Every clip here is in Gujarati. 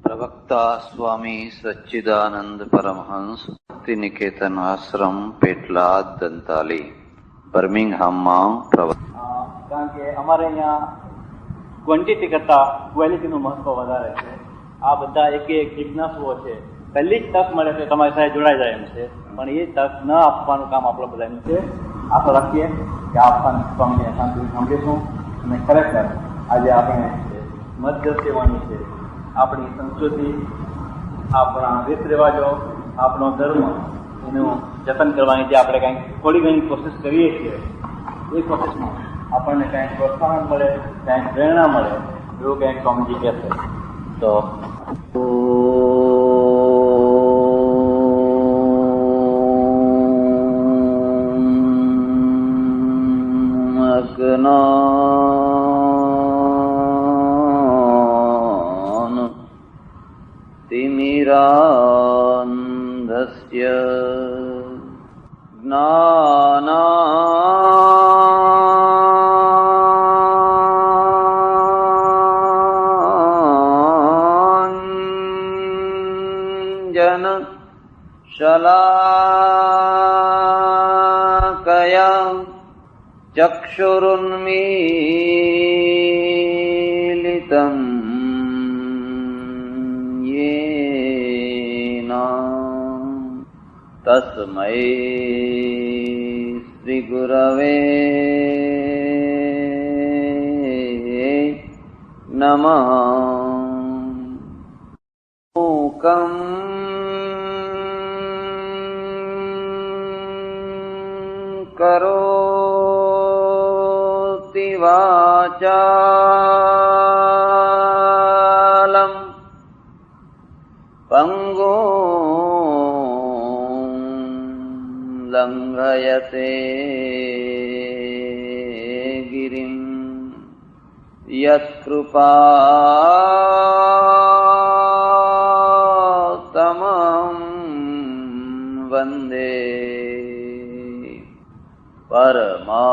પ્રવક્તા સ્વામી સચ્ચિદાનંદ પરમહંસ ભક્તિ નિકેતન આશ્રમ પેટલાદ દંતાલી બર્મિંગહામમાં કારણ કે અમારે અહીંયા ક્વોન્ટિટી કરતાં ક્વોલિટીનું મહત્વ વધારે છે. આ બધા એક જિજ્ઞાસુઓ છે, પહેલી જ તક મળે તો તમારી સાથે જોડાઈ જાય એમ છે, પણ એ તક ન આપવાનું કામ આપણું બધાનું છે. આશા રાખીએ કે આપવાનું સ્વામીને શાંતિથી સાંભળીશું અને ખરેખર આજે આપણે મધ્ય સેવાની છે, આપણી સંસ્કૃતિ, આપણા રીત રિવાજો, આપણો ધર્મ, એનું જતન કરવાની જે આપણે કંઈક થોડી ઘણી કોશિશ કરીએ છીએ, એ કોશિશમાં આપણને કંઈક પ્રોત્સાહન મળે, કંઈક પ્રેરણા મળે, એવું કંઈક સ્વામીજી કહેશે. તો તિમિરાંધસ્ય જ્ઞાનાંજન શલાકયા ચક્ષુરુન્મીલિતં યેન તસ્મૈ શ્રી ગુરવે નમઃ. મૂકં કરોતિ વાચાલં પંગું લંઘયતે ગિરિં યત્કૃપાતમં વંદે પરમાનંદમાધવં.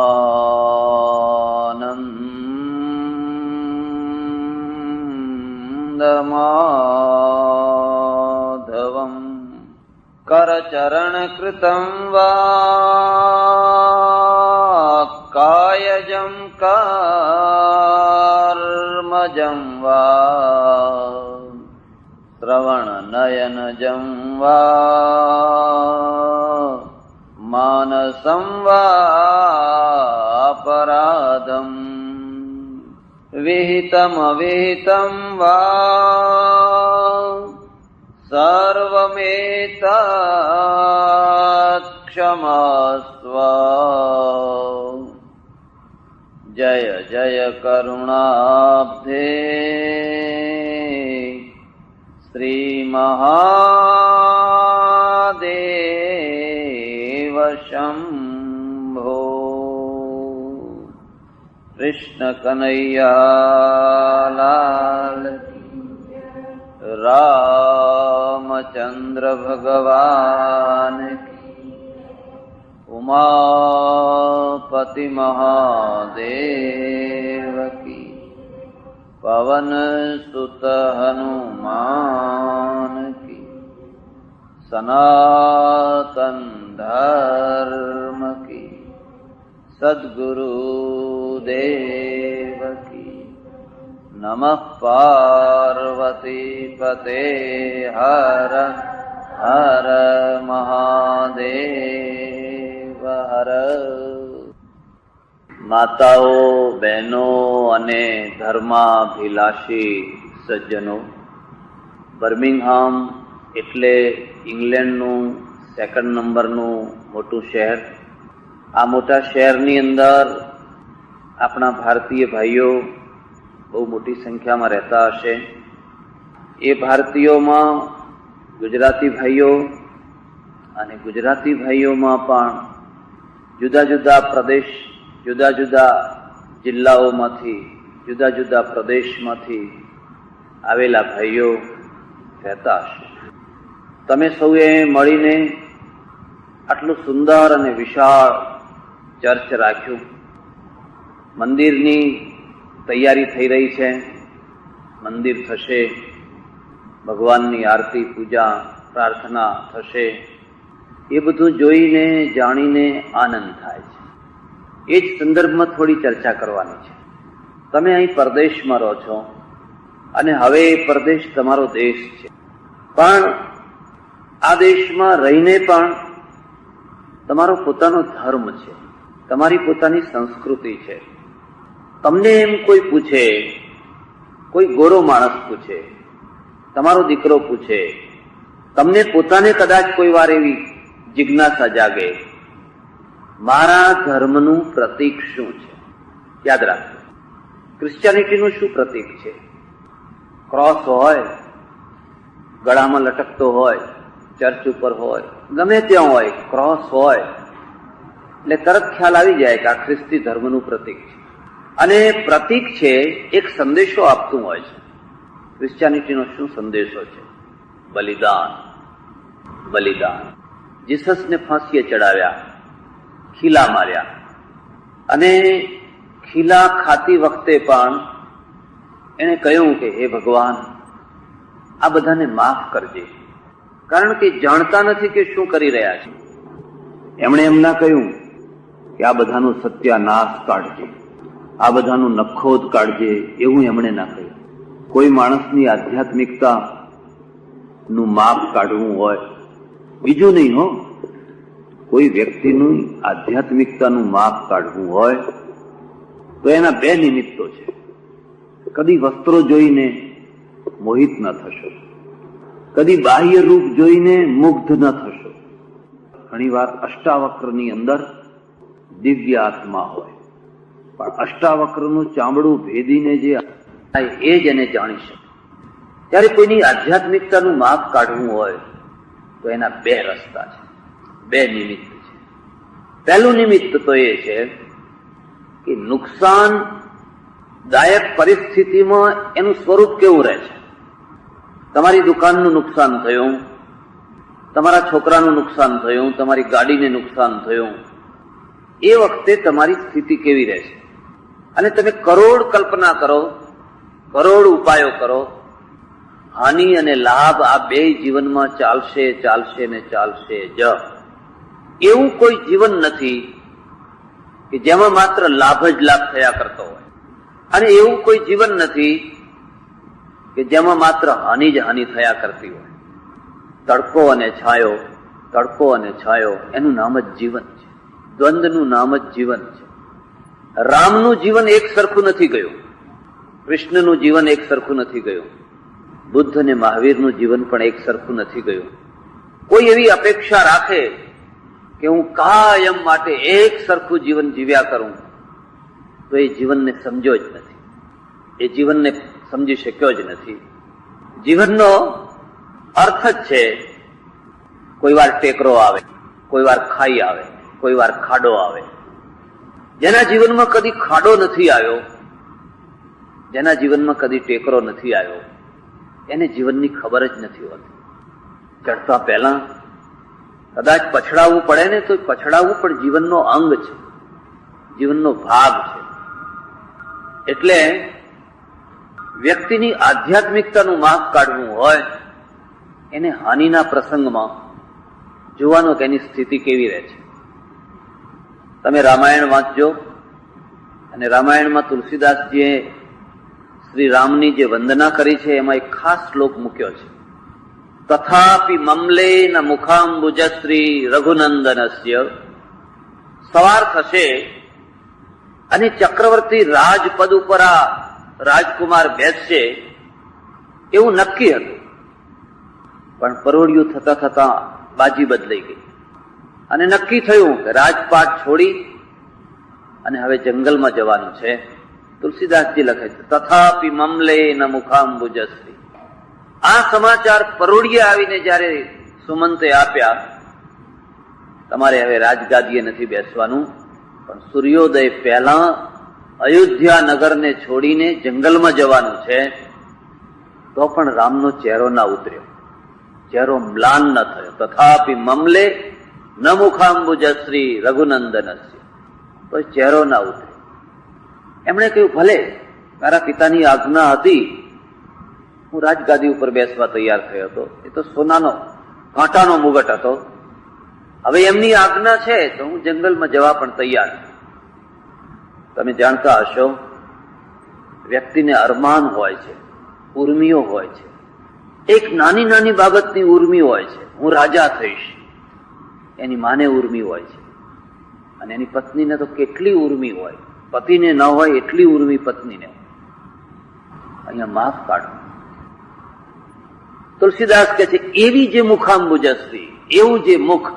કરચરણકૃतं વા કાયજં કર્મજં વા શ્રવણનયનજં વા માનસં વાપરાધં વિહિતમવિહિतं વા સર્વમેતત્ ક્ષમસ્વ. જય જય કરુણાબ્ધે શ્રી મહાદેવ શંભો. કૃષ્ણ કનૈયાલાલ, રામચંદ્ર ભગવાન, ઉમાપતિ મહાદેવ કી, પવન સુત હનુમાન કી, સનાતન ધર્મ કી, સદ્ગુરુદેવ કી. નમઃ પાર્વતી પતે હર હર મહાદેવ હર. માતાઓ, બહેનો અને ધર્માભિલાષી સજ્જનો, બર્મિંગહામ એટલે ઇંગ્લેન્ડનું 2nd નંબરનું મોટું શહેર. આ મોટા શહેરની અંદર આપણા ભારતીય ભાઈઓ બહુ મોટી સંખ્યામાં રહેતા હશે. એ ભારતીયોમાં ગુજરાતી ભાઈઓ અને ગુજરાતી ભાઈઓમાં પણ જુદા જુદા પ્રદેશ, જુદા જુદા જિલ્લાઓમાંથી, જુદા જુદા પ્રદેશમાંથી આવેલા ભાઈઓ રહેતા હશે. તમે સૌએ મળીને આટલું સુંદર અને વિશાળ ચર્ચ રાખ્યું. મંદિરની તૈયારી થઈ રહી છે, મંદિર થશે. ભગવાનની આરતી પૂજા પ્રાર્થના થશે, એ બધું જોઈને જાણીને આનંદ થાય છે. એ જ સંદર્ભમાં થોડી ચર્ચા કરવાની છે. તમે અહીં પરદેશમાં રહો છો અને હવે એ પરદેશ તમારો દેશ છે, પણ આ દેશમાં રહીને પણ તમારો પોતાનો ધર્મ છે, તમારી પોતાની સંસ્કૃતિ છે. તમને એમ કોઈ પૂછે, કોઈ ગોરો માણસ પૂછે, તમારો દીકરો પૂછે, તમને પોતાને કદાચ કોઈ વાર એવી જિજ્ઞાસા જાગે, મારા ધર્મનું પ્રતીક શું છે? યાદ રાખજો, ક્રિશ્ચિયાનિટીનું શું પ્રતીક છે? ક્રોસ હોય, ગળામાં લટકતો હોય, ચર્ચ ઉપર હોય, ગમે ત્યાં હોય, ક્રોસ હોય એટલે તરત ખ્યાલ આવી જાય કે આ ખ્રિસ્તી ધર્મનું પ્રતીક છે. અને પ્રતીક છે એક સંદેશો આપતું હોય છે. ક્રિશ્ચિયાનિટીનો શું સંદેશો છે? બલિદાન. બલિદાન. જીસસને ફાંસીએ ચડાવ્યા, ખીલા માર્યા, અને ખીલા ખાતી વખતે પણ એણે કહ્યું કે હે ભગવાન, આ બધાને માફ કરજે, કારણ કે જાણતા નથી કે શું કરી રહ્યા છે. એમણે એમ ના કહ્યું કે આ બધાનું સત્યાનાશ કાઢજે, આ બધાનું નખોદ કાઢજે, એવું એમણે ના કહ્યું. કોઈ માણસની આધ્યાત્મિકતા નું માપ કાઢવું હોય, બીજું નહીં હો, કોઈ વ્યક્તિનું આધ્યાત્મિકતાનું માપ કાઢવું હોય તો એના બે નિમિત્તો છે. કદી વસ્ત્રો જોઈને મોહિત ન થશો, કદી બાહ્ય રૂપ જોઈને મુગ્ધ ન થશો. ઘણીવાર અષ્ટાવક્રની અંદર દિવ્ય આત્મા હોય, પણ અષ્ટાવક્રનું ચામડું ભેદીને જે એ જ એને જાણી શકે. ત્યારે કોઈની આધ્યાત્મિકતાનું માપ કાઢવું હોય તો એના બે રસ્તા છે, બે નિમિત્ત છે. પહેલું નિમિત્ત તો એ છે કે નુકસાનદાયક પરિસ્થિતિમાં એનું સ્વરૂપ કેવું રહે છે. તમારી દુકાનનું નુકસાન થયું, તમારા છોકરાનું નુકસાન થયું, તમારી ગાડીને નુકસાન થયું, એ વખતે તમારી સ્થિતિ કેવી રહે છે? અને તમે કરોડ કલ્પના કરો, કરોડ ઉપાયો કરો, હાનિ અને લાભ આ બે જીવનમાં ચાલશે, ચાલશે ને ચાલશે જ. એવું કોઈ જીવન નથી કે જેમાં માત્ર લાભ જ લાભ થયા કરતો હોય, અને એવું કોઈ જીવન નથી કે જેમાં માત્ર હાનિ જ હાનિ થયા કરતી હોય. તડકો અને છાયો, તડકો અને છાયો, એનું નામ જ જીવન છે. દ્વંદ્વનું નામ જ જીવન છે. રામનું જીવન એક સરખું નથી ગયું, કૃષ્ણનું જીવન એક સરખું નથી ગયું, બુદ્ધ અને મહાવીરનું જીવન પણ એક સરખું નથી ગયું. કોઈ એવી અપેક્ષા રાખે કે હું કાયમ માટે એક સરખું જીવન જીવ્યા કરું, તો એ જીવનને સમજ્યો જ નથી, એ જીવનને સમજી શક્યો જ નથી. જીવનનો અર્થ જ છે કોઈ વાર ટેકરો આવે, કોઈ વાર ખાઈ આવે, કોઈ વાર ખાડો આવે. જેના જીવનમાં કદી ખાડો નથી આવ્યો, જેના જીવનમાં કદી ટેકરો નથી આવ્યો, એને જીવનની ખબર જ નથી હોતી. ચડતા પહેલા કદાચ પછડાવવું પડે ને, તો પછડાવવું પણ જીવનનો અંગ છે, જીવનનો ભાગ છે. એટલે વ્યક્તિની આધ્યાત્મિકતાનું માપ કાઢવું હોય, એને હાનિના પ્રસંગમાં જોવાનો કે એની સ્થિતિ કેવી રહે છે. તમે રામાયણ વાંચજો, અને રામાયણમાં તુલસીદાસજીએ શ્રી રામની જે વંદના કરી છે એમાં એક ખાસ શ્લોક મૂક્યો છે. તથાપિ મમલે ન મુખાંબુજશ્રી રઘુનંદનસ્ય. સવાર થશે અને ચક્રવર્તી રાજપદ ઉપર આ રાજકુમાર બેસશે એવું નક્કી હતું, પણ પરોડિયું થતા થતા બાજી બદલાઈ ગઈ અને નક્કી થયું કે રાજપાટ છોડી અને હવે જંગલમાં જવાનું છે. તુલસીદાસજી લખે છે તથાપિ મમલે ન મુખાંબુજશ્રી. આ સમાચાર પરોડિયે આવીને જયારે સુમંતે આપ્યા, તમારે હવે રાજગાદીએ નથી બેસવાનું, પણ સૂર્યોદય પહેલા અયોધ્યા નગરને છોડીને જંગલમાં જવાનું છે, તો પણ રામનો ચહેરો ના ઉતર્યો, ચહેરો મ્લાન ન થયો. તથાપિ મમલે ન મુખાંબુજશ્રી રઘુનંદનસ્ય. તો ચહેરો ના ઉતર્યો. એમણે કહ્યું ભલે, મારા પિતાની આજ્ઞા હતી હું રાજગાદી ઉપર બેસવા તૈયાર થયો હતો. એ તો સોનાનો કાંટાનો મુગટ હતો. હવે એમની આજ્ઞા છે તો હું જંગલમાં જવા પણ તૈયાર છું. તમે જાણતા હશો, વ્યક્તિને અરમાન હોય છે, ઉર્મિઓ હોય છે. એક નાની નાની બાબતની ઉર્મિ હોય છે, હું રાજા થઈશ. એની માને ઉર્મિ હોય છે, અને એની પત્નીને તો કેટલી ઉર્મિ હોય. પતિને ન હોય એટલી ઉર્મિ પત્નીને. અહીંયા માફ કાઢો. તુલસીદાસ કહે છે, એવી જે મુખાંબુજસ્વી, એવું જે મુખ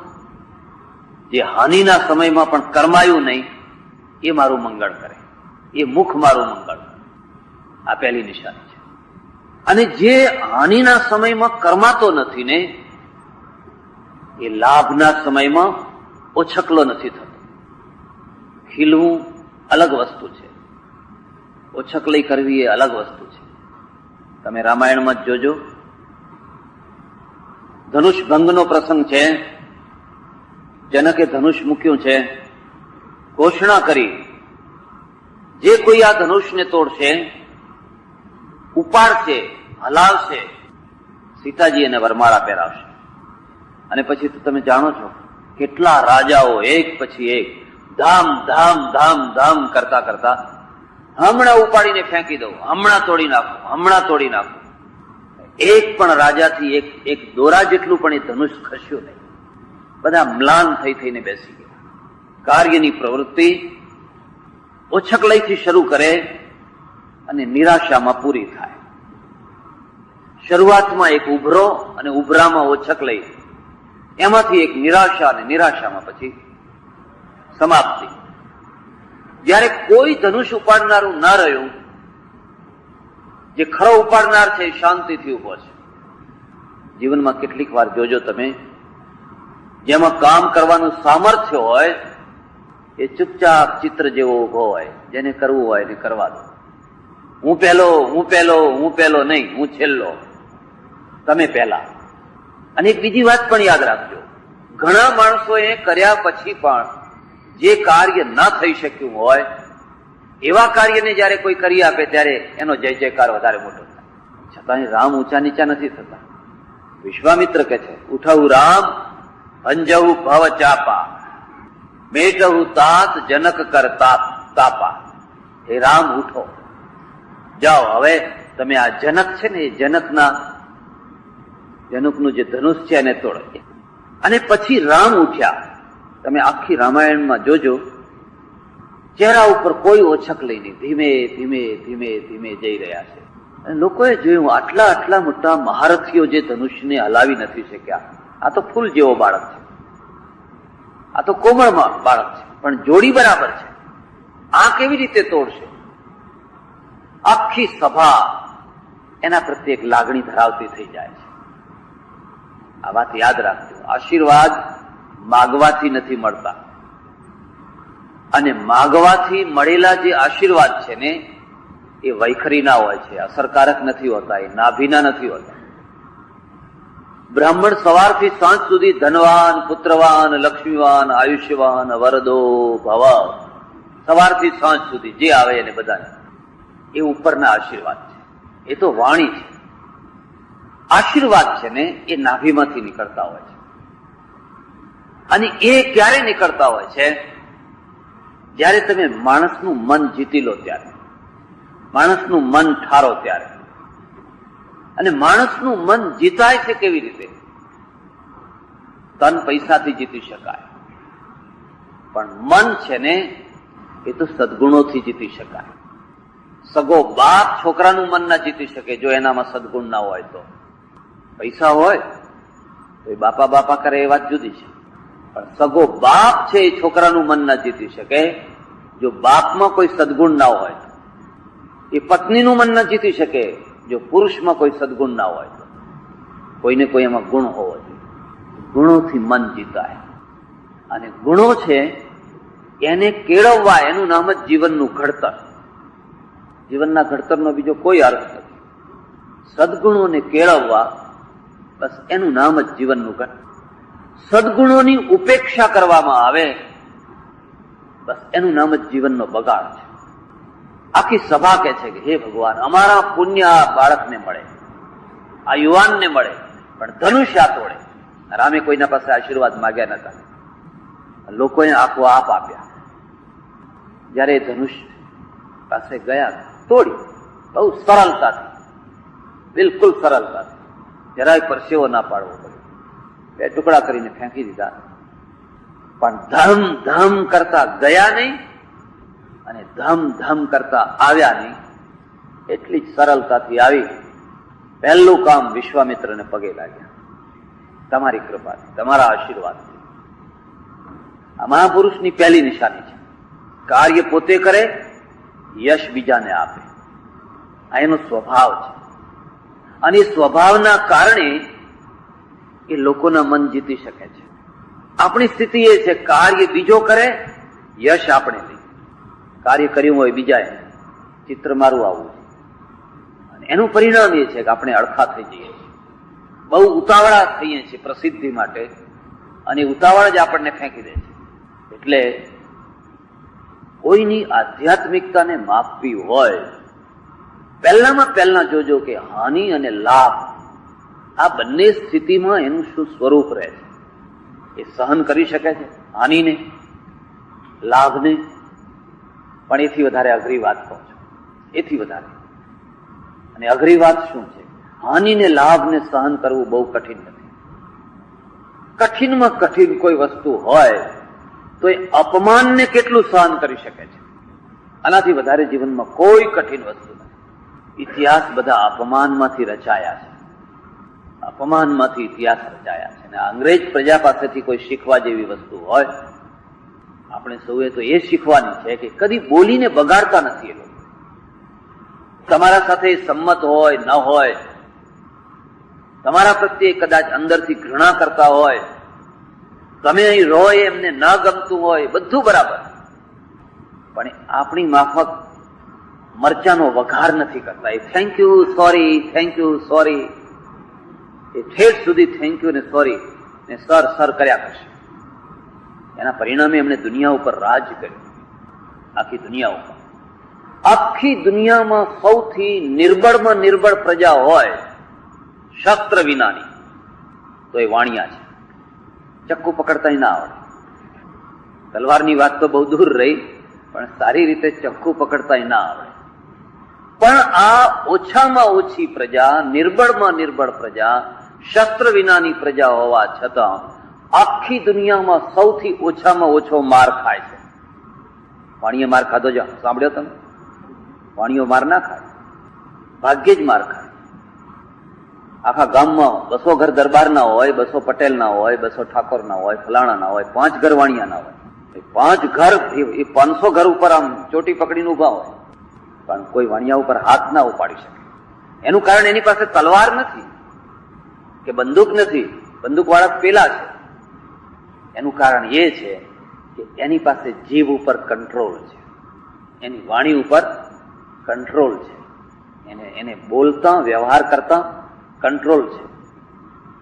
જે હાનિના સમયમાં પણ કરમાયું નહીં, એ મારું મંગળ કરે. એ મુખ મારું મંગળ કરે. આ પહેલી નિશાની છે. અને જે હાનિના સમયમાં કરમાતો નથી ને, એ લાભના સમયમાં ઓછકલો નથી થતો. ખીલવું અલગ વસ્તુ છે, ઓછકલી કરવી એ અલગ વસ્તુ છે. તમે રામાયણમાં જ જોજો, ધનુષ ભંગનો પ્રસંગ છે. જનકે ધનુષ મૂક્યું છે, ઘોષણા કરી, જે કોઈ આ ધનુષને તોડશે, ઉપાડશે, હલાવશે, સીતાજી એને વરમાળા પહેરાવશે. અને પછી તો તમે જાણો છો, કેટલા રાજાઓ એક પછી એક ધામ ધામ ધામ ધામ કરતા કરતા હમણાં ઉપાડીને ફેંકી દઉં, હમણાં તોડી નાખું, હમણાં તોડી નાખું. એક પણ રાજાથી એક દોરા જેટલું પણ એ ધનુષ ખસ્યું નહીં. બધા મ્લાન થઈ થઈને બેસી ગયા. કાર્યની પ્રવૃત્તિ ઓછકલઈથી શરૂ કરે અને નિરાશામાં પૂરી થાય. શરૂઆતમાં એક ઉભરો અને ઉભરામાં ઓછકલઈ, એમાંથી એક નિરાશા અને નિરાશામાં પછી સમાપ્તિ. જ્યારે કોઈ ધનુષ ઉપાડનારું ના રહ્યું, જે ખરો ઉપાડનાર છે એ શાંતિથી ઉભો છે. જીવનમાં કેટલીક વાર જોજો તમે, જેમાં કામ કરવાનું સામર્થ્ય હોય એ ચૂપચાપ ચિત્ર જેવો ઉભો હોય. જેને કરવું હોય એને કરવા દો. હું પહેલો, હું પહેલો, હું પહેલો નહીં, હું છેલ્લો, તમે પહેલા. અને એક બીજી વાત પણ યાદ રાખજો, ઘણા માણસોએ કર્યા પછી પણ જે કાર્ય ન થઈ શક્યું હોય, એવા કાર્યને જયારે કોઈ કરી આપે ત્યારે એનો જય જયકાર વધારે મોટો થાય. છતાં રામ ઊંચા નીચા નથી થતા. વિશ્વામિત્ર કહે છે, ઉઠવું રામ અંજવું ભવ ચાપા, મેટવું તાત જનક કર તાપા. હે રામ ઉઠો, જાઓ, હવે તમે આ જનક છે ને, એ જનકનું જે ધનુષ છે એને તોડો. અને પછી રામ ઉઠ્યા. તમે આખી રામાયણમાં જોજો, ચહેરા ઉપર કોઈ ઓછક લઈને ધીમે ધીમે ધીમે ધીમે જઈ રહ્યા છે. અને લોકોએ જોયું, આટલા આટલા મોટા મહારથીઓ જે ધનુષને હલાવી નથી શક્યા. આ તો ફૂલ જેવો બાળક છે, આ તો કોમળ બાળક છે, પણ જોડી બરાબર છે, આ કેવી રીતે તોડશે? આખી સભા એના પ્રત્યે એક લાગણી ધરાવતી થઈ જાય છે. આ વાત યાદ રાખજો. આશીર્વાદ માગવાથી નથી મળતા, અને માગવાથી મળેલા જે આશીર્વાદ છે ને, એ વૈખરીના હોય છે, અસરકારક નથી હોતા, એ નાભીના નથી હોતા. બ્રાહ્મણ સવારથી સાંજ સુધી ધનવાન, પુત્રવાન, લક્ષ્મીવાન, આયુષ્યવાન, વરદો ભવ, સવારથી સાંજ સુધી જે આવે એને બધાને, એ ઉપરના આશીર્વાદ છે. એ તો વાણી છે. આશીર્વાદ છે ને, એ નાભીમાંથી નીકળતા હોય છે. અને એ ક્યારે નીકળતા હોય છે? જ્યારે તમે માણસનું મન જીતી લો ત્યારે, માણસનું મન ઠારો ત્યારે. અને માણસનું મન જીતાય છે કેવી રીતે? ધન પૈસાથી જીતી શકાય, પણ મન છે ને, એ તો સદગુણોથી જીતી શકાય. સગો બાપ છોકરાનું મન ના જીતી શકે જો એનામાં સદગુણ ના હોય તો. પૈસા હોય તો એ બાપા બાપા કરે એ વાત જુદી છે, પણ સગો બાપ છે એ છોકરાનું મન ના જીતી શકે જો બાપમાં કોઈ સદગુણ ના હોય. એ પત્નીનું મન ના જીતી શકે જો પુરુષમાં કોઈ સદગુણ ના હોય. કોઈને કોઈ એમાં ગુણ હોવો જોઈએ. ગુણોથી મન જીતાય. અને ગુણો છે એને કેળવવા, એનું નામ જ જીવનનું ઘડતર. જીવનના ઘડતરનો બીજો કોઈ અર્થ નથી. સદગુણોને કેળવવા, બસ એનું નામ જ જીવનનું ઘડતર. સદગુણોની ઉપેક્ષા કરવામાં આવે, બસ એનું નામ જ જીવનનો બગાડ છે. આખી સભા કહે છે કે હે ભગવાન, અમારા પુણ્ય આ બાળકને મળે, આ યુવાનને મળે, પણ ધનુષ્ય તોડે. રામે કોઈના પાસે આશીર્વાદ માગ્યા નતા, લોકોએ આપોઆપ આપ્યા. જયારે ધનુષ્ય પાસે ગયા, તોડી બહુ સરળતાથી, બિલકુલ સરળતાથી, જરાય પરસેવો ના પાડવો પડ્યો. 2 ટુકડા કરીને ફેંકી દીધા. પણ ધમ ધમ કરતા ગયા નહીં અને ધમ ધમ કરતા આવ્યા નહીં. એટલી જ સરળતાથી આવી પહેલું કામ વિશ્વામિત્રને પગે લાગ્યા. તમારી કૃપાથી, તમારા આશીર્વાદથી. આ મહાપુરુષની પહેલી નિશાની છે. કાર્ય પોતે કરે, યશ બીજાને આપે. આ એનો સ્વભાવ છે. અને એ સ્વભાવના કારણે એ લોકોના મન જીતી શકે છે. આપણી સ્થિતિ એ છે, કાર્ય બીજો કરે, યશ આપણે લઈએ. કાર્ય કર્યું હોય બીજાએ, ચિત્ર મારું આવવું છે. અને એનું પરિણામ એ છે કે આપણે અડખા થઈ જઈએ છીએ, બહુ ઉતાવળા થઈએ છીએ પ્રસિદ્ધિ માટે, અને ઉતાવળ જ આપણને ફેંકી દે છે. એટલે કોઈની આધ્યાત્મિકતાને માપવી હોય, પહેલામાં પહેલા જોજો કે હાનિ અને લાભ, આ બંને સ્થિતિમાં એનું શું સ્વરૂપ રહે છે. એ સહન કરી શકે છે હાનિને, લાભને. પણ એથી વધારે અઘરી વાત કહો છો, એથી વધારે. અને અઘરી વાત શું છે? હાનિને લાભને સહન કરવું બહુ કઠિન નથી. કઠિનમાં કઠિન કોઈ વસ્તુ હોય તો એ અપમાનને કેટલું સહન કરી શકે છે. આનાથી વધારે જીવનમાં કોઈ કઠિન વસ્તુ નથી. ઇતિહાસ બધા અપમાનમાંથી રચાયા છે, અપમાનમાંથી ઇતિહાસ રચાયા છે. અને અંગ્રેજ પ્રજા પાસેથી કોઈ શીખવા જેવી વસ્તુ હોય, આપણે સૌએ તો એ શીખવાની છે કે કદી બોલીને બગાડતા નથી. એ લોકો તમારા સાથે સંમત હોય ન હોય, તમારા પ્રત્યે કદાચ અંદરથી ઘૃણા કરતા હોય, તમે અહીં રહો એમને ન ગમતું હોય, બધું બરાબર, પણ આપણી માફક મરચાનો વઘાર નથી કરતા. એ thank you sorry, thank you sorry, એ ઠેઠ સુધી થેન્ક યુ ને સોરી ને સર કર્યા કરશે. એના પરિણામે એમણે દુનિયા ઉપર રાજ કર્યું, આખી દુનિયા ઉપર. આખી દુનિયામાં સૌથી નિર્બળમાં નિર્બળ પ્રજા હોય શસ્ત્ર વિનાની, તો એ વાણિયા છે. ચક્કુ પકડતા ના આવડે. તલવારની વાત તો બહુ દૂર રહી, પણ સારી રીતે ચક્કુ પકડતા ના આવડે. પણ આ ઓછામાં ઓછી પ્રજા, નિર્બળમાં નિર્બળ પ્રજા, શસ્ત્ર વિનાની પ્રજા હોવા છતાં આખી દુનિયામાં સૌથી ઓછામાં ઓછો માર ખાય છે. વાણીએ માર ખાધો જ સાંભળ્યો તમે? વાણીઓ માર ના ખાય, ભાગ્યે જ માર ખાય. આખા ગામમાં 200 ઘર દરબારના હોય, 200 પટેલના હોય, 200 ઠાકોરના હોય, ફલાણાના હોય, 5 ઘર વાણિયાના હોય. 5 ઘર એ 500 ઘર ઉપર આમ ચોટી પકડીને ઉભા હોય, પણ કોઈ વાણિયા ઉપર હાથ ના ઉપાડી શકે. એનું કારણ એની પાસે તલવાર નથી કે બંદૂક નથી, બંદૂક વાળા પેલા છે. એનું કારણ એ છે કે એની પાસે જીભ ઉપર કંટ્રોલ છે, એની વાણી ઉપર કંટ્રોલ છે, એને બોલતા વ્યવહાર કરતા કંટ્રોલ છે.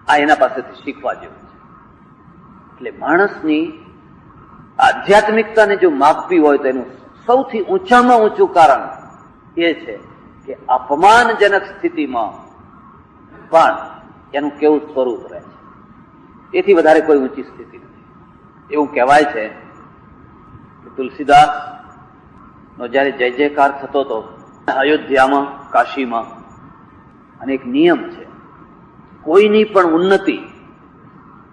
આ એના પાસેથી શીખવા જેવું છે. એટલે માણસની આધ્યાત્મિકતાને જો માપવી હોય તો એનું સૌથી ઊંચામાં ઊંચું કારણ એ છે કે અપમાનજનક સ્થિતિમાં પણ એનું કેવું સ્વરૂપ રહે છે. એથી વધારે કોઈ ઊંચી સ્થિતિ નથી. એવું કહેવાય છે કે તુલસીદાસ નો જયારે જય જયકાર થતો હતો અયોધ્યામાં, કાશીમાં, અને એક નિયમ છે, કોઈની પણ ઉન્નતિ,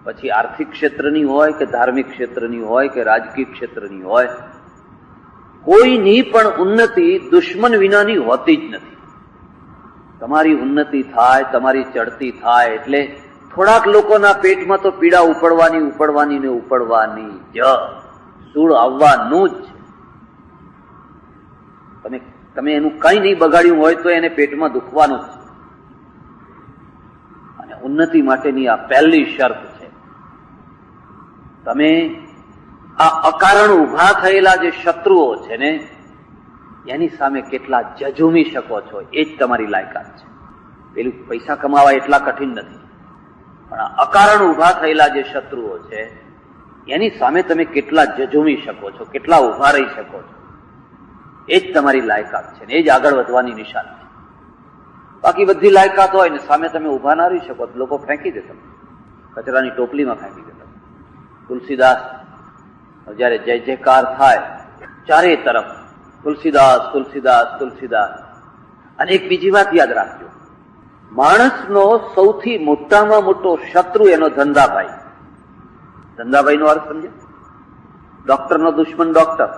પછી આર્થિક ક્ષેત્રની હોય કે ધાર્મિક ક્ષેત્રની હોય કે રાજકીય ક્ષેત્રની હોય, કોઈની પણ ઉન્નતિ દુશ્મન વિનાની હોતી જ નથી. તમારી ઉન્નતિ થાય, તમારી ચડતી થાય એટલે થોડાક લોકોના પેટમાં તો પીડા ઉપડવાની ને ઉપડવાની જ, સૂળ આવવાનું જ. તમે એનું કઈ નહીં બગાડ્યું હોય તો એને પેટમાં દુખવાનું જ. અને ઉન્નતિ માટેની આ પહેલી શરત છે. તમે આ અકારણ ઉભા થયેલા જે શત્રુઓ છે ને, એની સામે કેટલા ઝઝૂમી શકો છો, એ જ તમારી લાયકાત છે. પેલું પૈસા કમાવા એટલા કઠિન નથી, પણ આ અકારણ ઉભા થયેલા જે શત્રુઓ છે એની સામે તમે કેટલા ઝઝૂમી શકો છો, કેટલા ઉભા રહી શકો છો, એ જ તમારી લાયકાત છે ને એ જ આગળ વધવાની નિશાની છે. બાકી બધી લાયકાત હોય ને સામે તમે ઉભા ના રહી શકો તો લોકો ફેંકી દે તમે, કચરાની ટોપલીમાં ફેંકી દે તમે. તુલસીદાસ જયારે જય જયકાર થાય ચારે તરફ તુલસીદાસ તુલસીદાસ તુલસીદાસ. અને એક બીજી વાત યાદ રાખજો, માણસનો સૌથી મોટામાં મોટો શત્રુ એનો ધંધાભાઈ. ધંધાભાઈ નો અર્થ સમજે? ડોક્ટરનો દુશ્મન ડોક્ટર,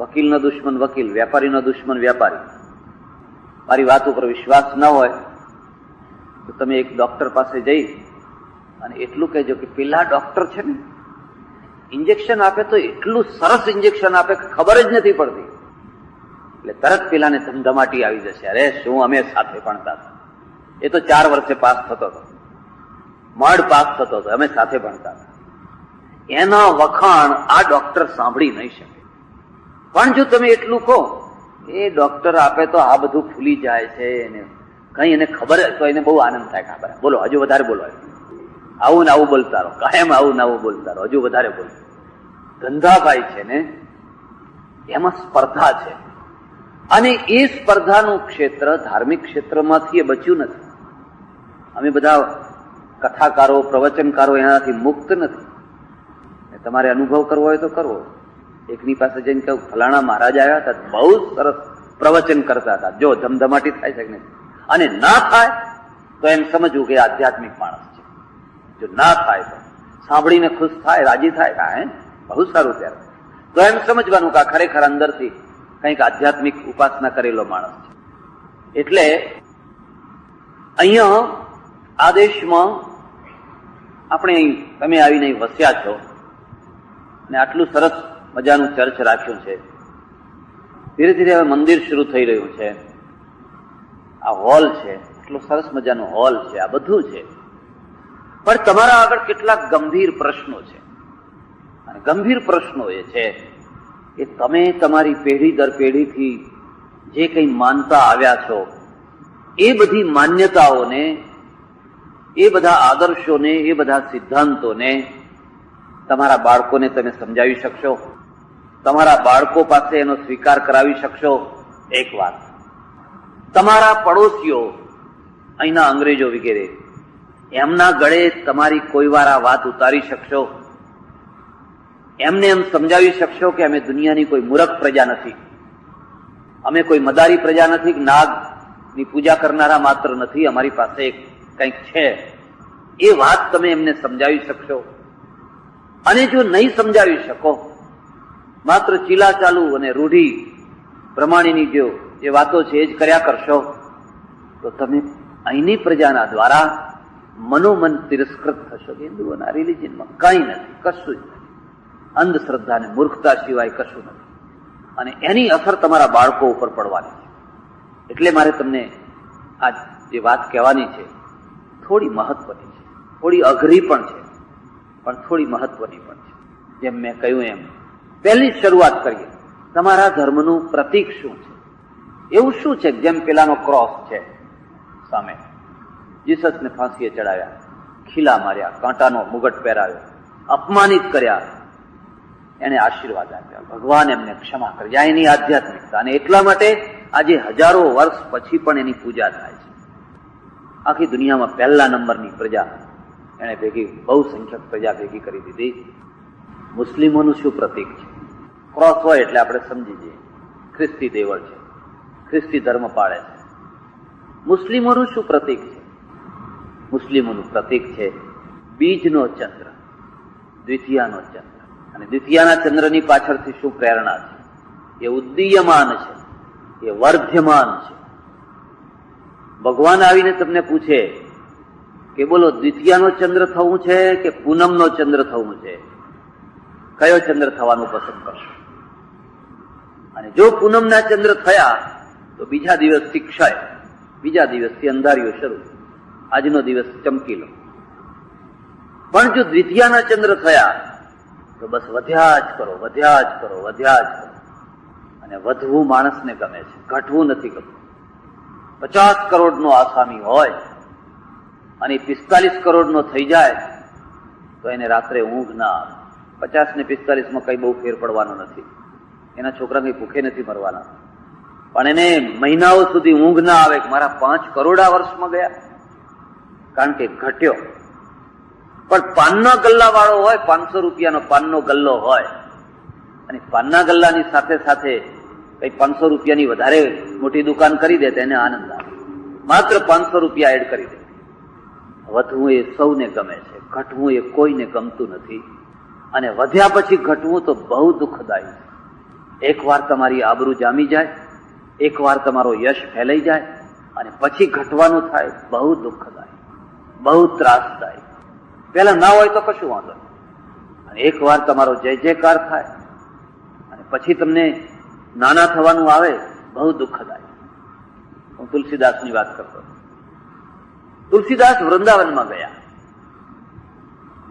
વકીલનો દુશ્મન વકીલ, વેપારીનો દુશ્મન વેપારી. મારી વાત ઉપર વિશ્વાસ ન હોય તો તમે એક ડોક્ટર પાસે જઈ અને એટલું કહેજો કે પેલા ડોક્ટર છે ને ઇન્જેક્શન આપે તો એટલું સરસ ઇન્જેક્શન આપે કે ખબર જ નથી પડતી. એટલે તરત પેલાને ધમધમાટી આવી જશે, અરે શું અમે સાથે ભણતા હતા, એ તો 4 વર્ષે પાસ થતો હતો, મડ પાસ થતો હતો, અમે સાથે ભણતા હતા. એના વખાણ આ ડોક્ટર સાંભળી નહીં શકે. પણ જો તમે એટલું કહો એ ડોક્ટર આપે તો આ બધું ફૂલી જાય છે ને કઈ એને ખબર તો એને બહુ આનંદ થાય. ખબર બોલો, હજુ વધારે બોલો, આવું ને આવું બોલતા રહો, કાયમ આવું ને આવું બોલતા રહો, હજુ વધારે બોલો. ધંધાભાઈ છે ને એમાં સ્પર્ધા છે, અને એ સ્પર્ધાનું ક્ષેત્ર ધાર્મિક ક્ષેત્રમાંથી એ બચ્યું નથી. અમે બધા કથાકારો પ્રવચનકારો એનાથી મુક્ત નથી. તમારે અનુભવ કરવો હોય તો કરવો. એકની પાસે જઈને કહું ફલાણા મહારાજ આવ્યા હતા, બહુ સરસ પ્રવચન કરતા હતા, જો ધમધમાટી થાય છે કે નહીં, અને ના થાય તો એમ સમજવું કે આધ્યાત્મિક માણસ છે. જો ના થાય તો સાંભળીને ખુશ થાય, રાજી થાય, હે બહુ સારું, ત્યારે તો એમ સમજવાનું કે આ ખરેખર અંદરથી કંઈક આધ્યાત્મિક ઉપાસના કરેલો માણસ છે. એટલે અહીંયા આ દેશમાં આપણે તમે આવીને વસ્યા છો અને આટલું સરસ મજાનું ચર્ચ રાખ્યું છે. ધીરે ધીરે હવે મંદિર શરૂ થઈ રહ્યું છે. આ હોલ છે, એટલો સરસ મજાનો હોલ છે, આ બધું છે. પણ તમારા આગળ કેટલાક ગંભીર પ્રશ્નો છે, અને ગંભીર પ્રશ્નો એ છે કે તમે તમારી પેઢી દર પેઢીથી જે કંઈ માનતા આવ્યા છો એ બધી માન્યતાઓને, એ બધા આદર્શોને, એ બધા સિદ્ધાંતોને તમારા બાળકોને તમે સમજાવી શકશો? તમારા બાળકો પાસે એનો સ્વીકાર કરાવી શકશો? એક વાત. તમારા પડોશીઓ, અહીંના અંગ્રેજો વગેરે, એમના ગળે તમારી કોઈ વાર આ વાત ઉતારી શકશો? એમને એમ સમજાવી શકશો કે અમે દુનિયાની કોઈ મૂર્ખ પ્રજા નથી, અમે કોઈ મદારી પ્રજા નથી, નાગની પૂજા કરનારા માત્ર નથી, અમારી પાસે કંઈક છે, એ વાત તમે એમને સમજાવી શકશો? અને જો નહીં સમજાવી શકો, માત્ર ચીલા ચાલુ અને રૂઢી પ્રમાણેની જે વાતો છે એ જ કર્યા કરશો, તો તમે અહીંની પ્રજાના દ્વારા મનોમન તિરસ્કૃત થશો. હિન્દુઓના રિલિજનમાં કંઈ નથી, કશું જ નથી, અંધશ્રદ્ધા અને મૂર્ખતા સિવાય કશું નથી, અને એની અસર તમારા બાળકો ઉપર પડવાની છે. એટલે મારે તમને આ જે વાત કહેવાની છે થોડી મહત્વની છે, થોડી અઘરી પણ છે, પણ થોડી મહત્વની પણ છે. જેમ મેં કહ્યું એમ પહેલી શરૂઆત કરીએ. તમારા ધર્મનું પ્રતીક શું છે? એવું શું છે જેમ પેલાનો ક્રોસ છે સામે, જીસસને ફાંસીએ ચડાવ્યા, ખીલા માર્યા, કાંટાનો મુગટ પહેરાવ્યો, અપમાનિત કર્યા, એને આશીર્વાદ આપ્યા, ભગવાન એમને ક્ષમા કરી. આ એની આધ્યાત્મિકતા, અને એટલા માટે આજે હજારો વર્ષ પછી પણ એની પૂજા થાય છે. આખી દુનિયામાં પહેલા નંબરની પ્રજા એને ભેગી, બહુ સંખ્યક પ્રજા ભેગી કરી દીધી. મુસ્લિમોનું શું પ્રતીક છે? ક્રોસ હોય એટલે આપણે સમજી જઈએ ખ્રિસ્તી દેવળ છે, ખ્રિસ્તી ધર્મ પાળે છે. મુસ્લિમોનું શું પ્રતીક છે? મુસ્લિમોનું પ્રતીક છે બીજનો ચંદ્ર, દ્વિતીયાનો ચંદ્ર. અને દ્વિતીયાના ચંદ્રની પાછળથી શું પ્રેરણા છે? એ ઉદ્દીયમાન છે, એ વર્ધ્યમાન છે. ભગવાન આવીને તમને પૂછે કે બોલો દ્વિતીયાનો ચંદ્ર થવું છે કે પૂનમનો ચંદ્ર થવું છે? કયો ચંદ્ર થવાનું પસંદ કરશો? અને જો પૂનમના ચંદ્ર થયા તો બીજા દિવસથી ક્ષય, બીજા દિવસથી અંધારીઓ શરૂ, આજનો દિવસ ચમકીલો. પણ જો દ્વિતીયાના ચંદ્ર થયા તો બસ વધ્યા જ કરો, વધ્યા જ કરો, વધ્યા જ કરો. અને વધવું માણસને ગમે છે, ઘટવું નથી ગમતું. 50 કરોડનો આસામી હોય અને 45 કરોડનો થઈ જાય તો એને રાત્રે ઊંઘ ના આવે. 50 ને 45 માં કઈ બહુ ફેર પડવાનો નથી. એના છોકરા કઈ ભૂખે નથી મરવાના. પણ એને મહિનાઓ સુધી ઊંઘ ના આવે કે મારા 5 કરોડા વર્ષમાં ગયા, કારણ કે ઘટ્યો. પણ પાનના ગલ્લા વાળો હોય, 500 રૂપિયાનો પાનનો ગલ્લો હોય, અને પાનના ગલ્લાની સાથે સાથે કઈ 500 રૂપિયાની વધારે મોટી દુકાન કરી દે તો એને આનંદ આવે. માત્ર 500 રૂપિયા એડ કરી દે. વધવું એ સૌને ગમે છે, ઘટવું એ કોઈને ગમતું નથી. અને વધ્યા પછી ઘટવું તો બહુ દુઃખદાયી છે. એકવાર તમારી આબરૂ જામી જાય, એકવાર તમારો યશ ફેલાઈ જાય, અને પછી ઘટવાનું થાય, બહુ દુઃખદાયી, બહુ ત્રાસદાયી. પેલા ના હોય તો કશું વાંધો નહીં, અને એકવાર તમારો જય જયકાર થાય અને પછી તમને નાના થવાનું આવે, બહુ દુઃખદાયી. હું તુલસીદાસની વાત કરતો. તુલસીદાસ વૃંદાવનમાં ગયા.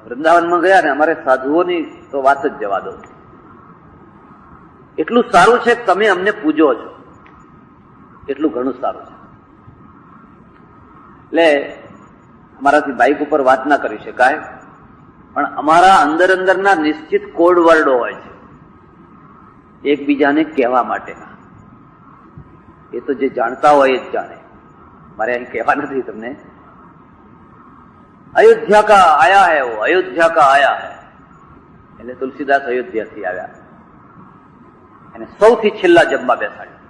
વૃંદાવનમાં ગયા ને અમારે સાધુઓની તો વાત જ જવા દો. એટલું સારું છે કે તમે અમને પૂજો છો, એટલું ઘણું સારું છે. એટલે અમારાથી બાઇક ઉપર વાત ના કરી શકાય, પણ અમારા અંદર અંદરના નિશ્ચિત કોડ વર્ડો હોય છે એકબીજાને કહેવા માટેના. એ તો જે જાણતા હોય એ જ જાણે, મારે અહીં કહેવા નથી તમને. અયોધ્યા કા આયા હૈ, વો અયોધ્યા કા આયા હૈ, એટલે તુલસીદાસ અયોધ્યાથી આવ્યા. એને સૌથી છેલ્લા જમવા બેસાડ્યા.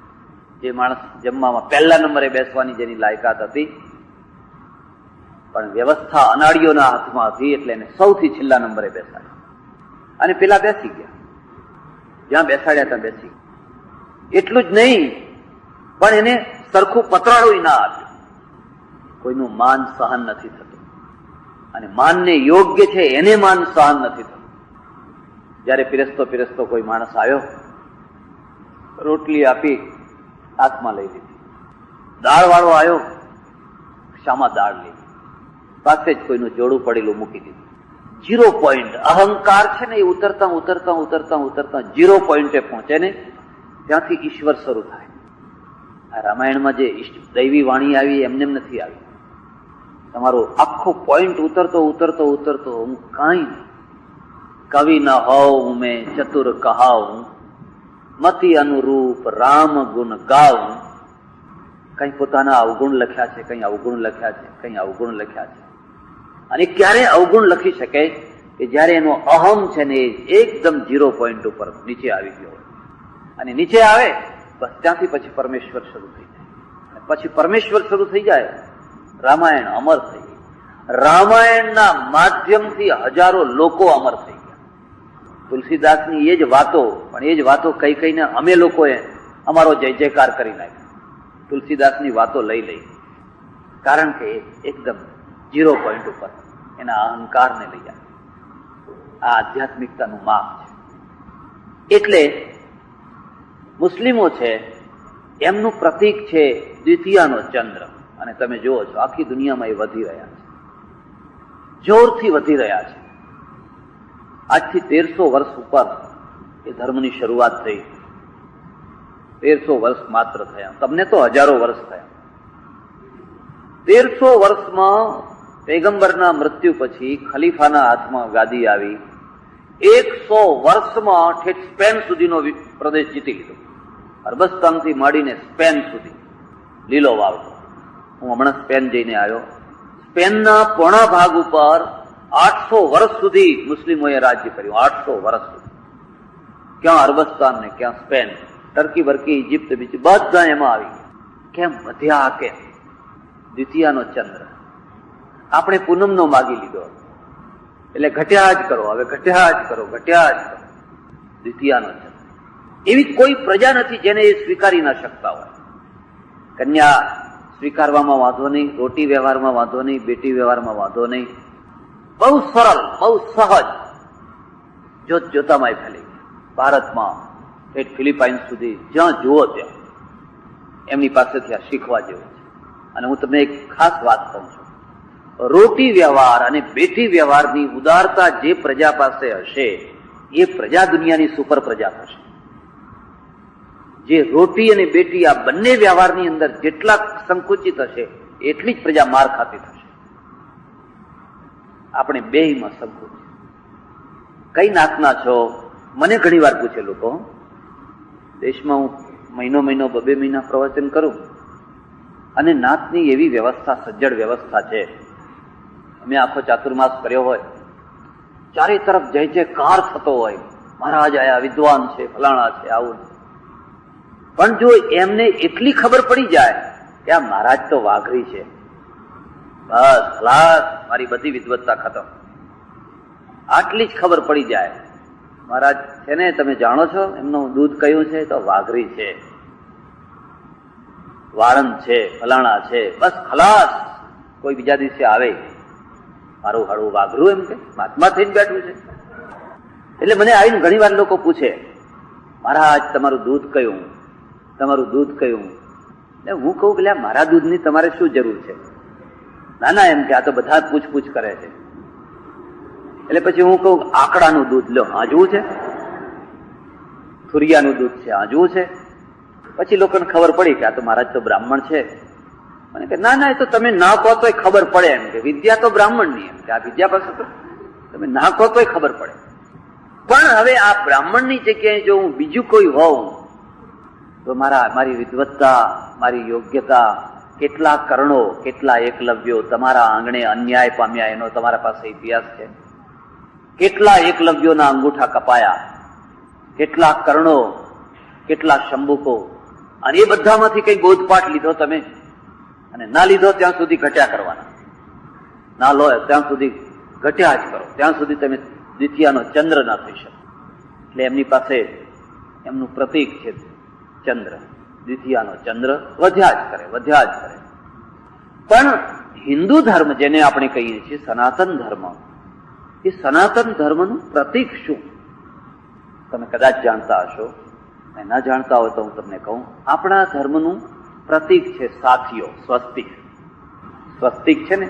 જે માણસ જમવામાં પહેલા નંબરે બેસવાની જેની લાયકાત હતી, પણ વ્યવસ્થા અનાળીઓના હાથમાં હતી, એટલે એને સૌથી છેલ્લા નંબરે બેસાડ્યા. અને પેલા બેસી ગયા, જ્યાં બેસાડ્યા ત્યાં બેસી ગયા. એટલું જ નહીં, પણ એને સરખું પતરાળું ના આપ્યું. કોઈનું માન સહન નથી થતું, અને માનને યોગ્ય છે એને માન સહન નથી થતું. જયારે પીરસતો પીરસતો કોઈ માણસ આવ્યો, રોટલી આપી, હાથમાં લઈ લીધી. દાળ વાળો આવ્યો, શામાં દાળ લીધી, પાસે જ કોઈનું જોડું પડેલું મૂકી દીધું. 0 પોઈન્ટ અહંકાર છે ને, એ ઉતરતા ઉતરતા ઉતરતા ઉતરતા 0 પોઈન્ટે પહોંચે ને, ત્યાંથી ઈશ્વર શરૂ થાય. આ રામાયણમાં જે દૈવી વાણી આવી એમને નથી આવી. તમારો આખો પોઈન્ટ ઉતરતો ઉતરતો ઉતરતો, હું કાંઈ નહીં, કવિ ન હોઉં મેં ચતુર કહાઉં, મતિ અનુરૂપ રામ ગુણ ગાઉં. કઈ પોતાના અવગુણ લખ્યા છે, કઈ અવગુણ લખ્યા છે, કઈ અવગુણ લખ્યા છે. અને ક્યારે અવગુણ લખી શકે કે જયારે એનો અહમ છે ને એકદમ 0 પોઈન્ટ ઉપર નીચે આવી ગયો હોય. અને નીચે આવે બસ ત્યાંથી પછી પરમેશ્વર શરૂ થઈ જાય. અને પછી પરમેશ્વર શરૂ થઈ જાય, રામાયણ અમર થઈ ગઈ. રામાયણના માધ્યમથી હજારો લોકો અમર થઈ ગયા. તુલસીદાસની એ જ વાતો, પણ એ જ વાતો કઈ કઈને અમે લોકોએ અમારો જય જયકાર કરી નાખ્યો. તુલસીદાસની વાતો લઈ લઈ, કારણ કે એકદમ 0 પોઈન્ટ ઉપર એના અહંકારને લઈ જાય. આ આધ્યાત્મિકતાનું માપ છે. એટલે મુસ્લિમો છે, એમનું પ્રતીક છે દ્વિતીયાનો ચંદ્ર. અને તમે જુઓ છો આખી દુનિયામાં એ વધી રહ્યા છે, જોરથી વધી રહ્યા છે. આજથી 1300 વર્ષ ઉપર એ ધર્મની શરૂઆત થઈ. 1300 વર્ષ માત્ર થયા, તમને તો હજારો વર્ષ થયા. 1300 વર્ષમાં પૈગંબરના મૃત્યુ પછી ખલીફાના હાથમાં ગાદી આવી. 100 વર્ષમાં ઠેઠ સ્પેન સુધીનો પ્રદેશ જીતી લીધો. અરબસ્તાનથી માંડીને સ્પેન સુધી લીલો વાવતો. હું હમણાં સ્પેન જઈને આવ્યો. સ્પેનના પોણા ભાગ ઉપર 800 વર્ષ સુધી મુસ્લિમોએ રાજ્ય કર્યું. 800 વર્ષ સુધી. ક્યાં અરબસ્તાન ને ક્યાં સ્પેન, ટર્કી બર્કી, ઇજિપ્ત બીજું બધા એમાં આવી ગયા. કેમ વધ્યા? કેમ? દ્વિતીયાનો ચંદ્ર. આપણે પૂનમનો માગી લીધો, એટલે ઘટ્યા જ કરો, હવે ઘટ્યા જ કરો, ઘટ્યા જ કરો. દ્વિતીયાનો ચંદ્ર. એવી કોઈ પ્રજા નથી જેને એ સ્વીકારી ના શકતા હોય. કન્યા સ્વીકારવામાં વાંધો નહીં, રોટી વ્યવહારમાં વાંધો નહીં, બેટી વ્યવહારમાં વાંધો નહીં. બહુ સરળ, બહુ સહજ, જોત જોતામાં ફેલી ગયા. ભારતમાં ઠેઠ ફિલિપાઇન્સ સુધી જ્યાં જુઓ ત્યાં એમની પાસેથી આ શીખવા જેવું છે. અને હું તમને એક ખાસ વાત કહું છું, રોટી વ્યવહાર અને બેટી વ્યવહારની ઉદારતા જે પ્રજા પાસે હશે એ પ્રજા દુનિયાની સુપર પ્રજા થશે. જે રોટી અને બેટી આ બંને વ્યવહારની અંદર જેટલા સંકુચિત હશે એટલી જ પ્રજા માર ખાતી થશે. આપણે બેયમાં સંકુચિત. કઈ નાતના છો? મને ઘણી વાર પૂછે લોકો. દેશમાં હું મહિનો મહિનો 2 મહિના પ્રવચન કરું, અને નાથની એવી વ્યવસ્થા, સજ્જડ વ્યવસ્થા છે. અમે આખો ચાતુર્માસ કર્યો હોય, ચારે તરફ જય જયકાર થતો હોય, મહારાજ આયા, વિદ્વાન છે, ફલાણા છે, આવું. પણ જો એમને એટલી ખબર પડી જાય કે આ મહારાજ તો વાઘરી છે, બસ ખલાસ, મારી બધી વિદ્વત્તા ખતમ. આટલી જ ખબર પડી જાય, મહારાજ છે ને, તમે જાણો છો એમનું દૂધ કયું છે, તો વાઘરી છે, વાળંદ છે, ફલાણા છે, બસ ખલાસ. કોઈ બીજા દિવસે આવે, મારું હળવું વાઘરું એમ કે મહાત્મા થઈને બેઠું છે. એટલે મને આવીને ઘણી વાર લોકો પૂછે, મહારાજ તમારું દૂધ કયું, તમારું દૂધ કયું? એટલે હું કહું કે મારા દૂધની તમારે શું જરૂર છે? ના ના એમ કે આ તો બધા પૂછપૂછ કરે છે. એટલે પછી હું કહું આકડાનું દૂધ લો, હાજવું છે, થુરિયાનું દૂધ છે, હાજવું છે. પછી લોકોને ખબર પડી કે આ તો મહારાજ તો બ્રાહ્મણ છે. મને કે ના ના, એ તો તમે ના કહો તોય ખબર પડે, એમ કે વિદ્યા તો બ્રાહ્મણની, એમ કે આ વિદ્યા પાસે તો તમે ના કહો તોય ખબર પડે. પણ હવે આ બ્રાહ્મણની જગ્યાએ જો હું બીજું કોઈ હોઉં તો મારી વિદ્વત્તા, મારી યોગ્યતા, કેટલા કર્ણો, કેટલા એકલવ્યો તમારા આંગણે અન્યાય પામ્યા એનો તમારા પાસે ઇતિહાસ છે. કેટલા એકલવ્યોના અંગૂઠા કપાયા, કેટલા કર્ણો, કેટલા શંભુકો, અને એ બધામાંથી કઈ બોધપાઠ લીધો તમે? અને ના લીધો ત્યાં સુધી ઘટ્યા કરવાના, ના લો ત્યાં સુધી ઘટ્યા જ કરો, ત્યાં સુધી તમે દ્વિતીયાનો ચંદ્ર ના થઈ શકો. એટલે એમની પાસે એમનું પ્રતીક છે ચંદ્ર, દ્વિતીયાનો ચંદ્ર વધ્યા જ કરે, વધ્યા જ કરે. પણ હિન્દુ ધર્મ જેને આપણે કહીએ છીએ સનાતન ધર્મ, એ સનાતન ધર્મનું પ્રતીક શું? તમે કદાચ જાણતા હશો, ના જાણતા હોય તો હું તમને કહું. આપણા ધર્મનું પ્રતીક છે સાથીઓ, સ્વસ્તિક. સ્વસ્તિક છે ને,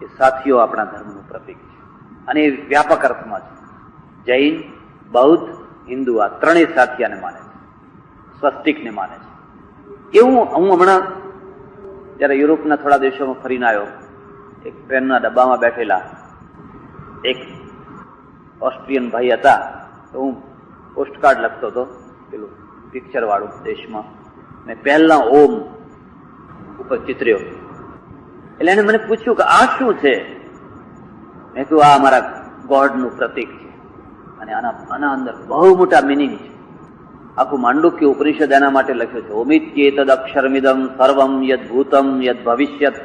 એ સાથીઓ આપણા ધર્મનું પ્રતીક છે, અને એ વ્યાપક અર્થમાં છે. જૈન, બૌદ્ધ, હિન્દુ આ ત્રણેય સાથીયાને માને છે, સ્વસ્તિકને માને છે. એવું હું હમણાં જયારે યુરોપના થોડા દેશોમાં ફરીને આવ્યો, એક ટ્રેનના ડબ્બામાં બેઠેલા એક ઓસ્ટ્રિયન ભાઈ હતા. તો હું પોસ્ટકાર્ડ લખતો હતો, પેલું પિક્ચર વાળું દેશમાં, મેં પહેલા ઓમ ઉપર ચિતર્યો. એટલે એને મને પૂછ્યું કે આ શું છે? મેં કહ્યું આ અમારા ગોડનું પ્રતીક છે, અને આના અંદર બહુ મોટા મિનિંગ છે. આખું માંડુક્ય ઉપનિષદ એના માટે લખ્યું છે. ઓમિત્યેતદ અક્ષરમિદમ સર્વમ યદ ભૂતમ યદ ભવિષ્યત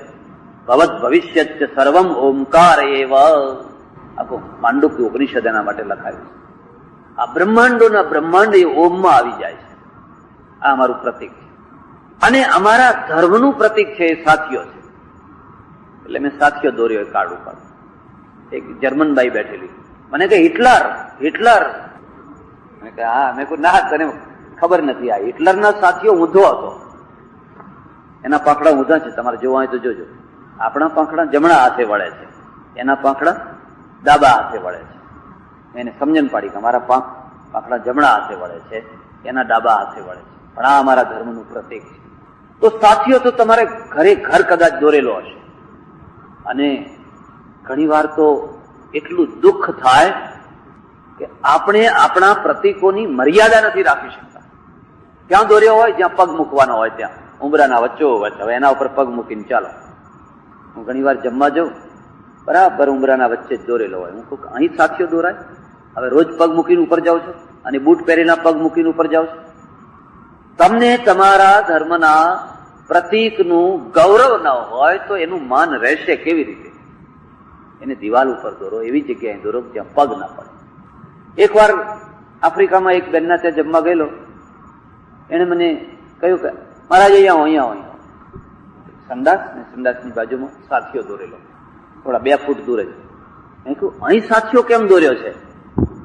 ભવદ ભવિષ્યત સર્વમ ઓમકાર એવ. આખું માંડુક્ય ઉપનિષદ એના માટે લખાયું છે. આ બ્રહ્માંડોના બ્રહ્માંડ એ ઓમમાં આવી જાય છે. આ અમારું પ્રતીક છે, અને અમારા ધર્મનું પ્રતીક છે એ સાથીઓ છે. એટલે મેં સાથીઓ દોર્યો કાર્ડ ઉપર. એક જર્મન બાઈ બેઠેલી, મને કે હિટલર, હિટલર. મેં કે હા. મેં કહ્યું ના, તને ખબર નથી, આ હિટલરના સાથીઓ ઊંધો હતો, એના પાંખડા ઊંધા છે, તમારે જોવા હોય તો જોજો. આપણા પાંખડા જમણા હાથે વળે છે, એના પાંખડા ડાબા હાથે વળે છે. એને સમજણ પાડી કે અમારા પાંખડા જમણા હાથે વળે છે, એના ડાબા હાથે વળે છે, પણ આ અમારા ધર્મનું પ્રતીક છે. તો સાથીઓ તો તમારે ઘરે ઘર કદાચ દોરેલો હશે, અને ઘણી વાર તો એટલું દુઃખ થાય કે આપણે આપણા પ્રતીકોની મર્યાદા નથી રાખી શકતા. ક્યાં દોર્યો હોય, જ્યાં પગ મૂકવાનો હોય ત્યાં, ઉંબરાના વચ્ચો વચ્ચ, હવે એના ઉપર પગ મૂકીને ચાલો. હું ઘણી વાર જમવા જાઉં, બરાબર ઉંબરાના વચ્ચે જ દોરેલો હોય. હું કહું અહીં સાથીઓ દોરાય? હવે રોજ પગ મૂકીને ઉપર જાઉં છું, અને બૂટ પહેરેલા પગ મૂકીને ઉપર જાઉં છું. તમને તમારા ધર્મના પ્રતીકનું ગૌરવ ન હોય તો એનું માન રહેશે કેવી રીતે? એને દિવાલ ઉપર દોરો, એવી જગ્યાએ દોરો જ્યાં પગ ના પડે. એકવાર આફ્રિકામાં એક બેનના ત્યાં જમવા ગયેલો, એને મને કહ્યું કે મહારાજ અહીંયા આવો. સંડાસ ને સંડાસની બાજુમાં સાથીઓ દોરેલો, થોડા 2 ફૂટ દૂર જ. મેં કહ્યું અહીં સાથીઓ કેમ દોર્યો છે?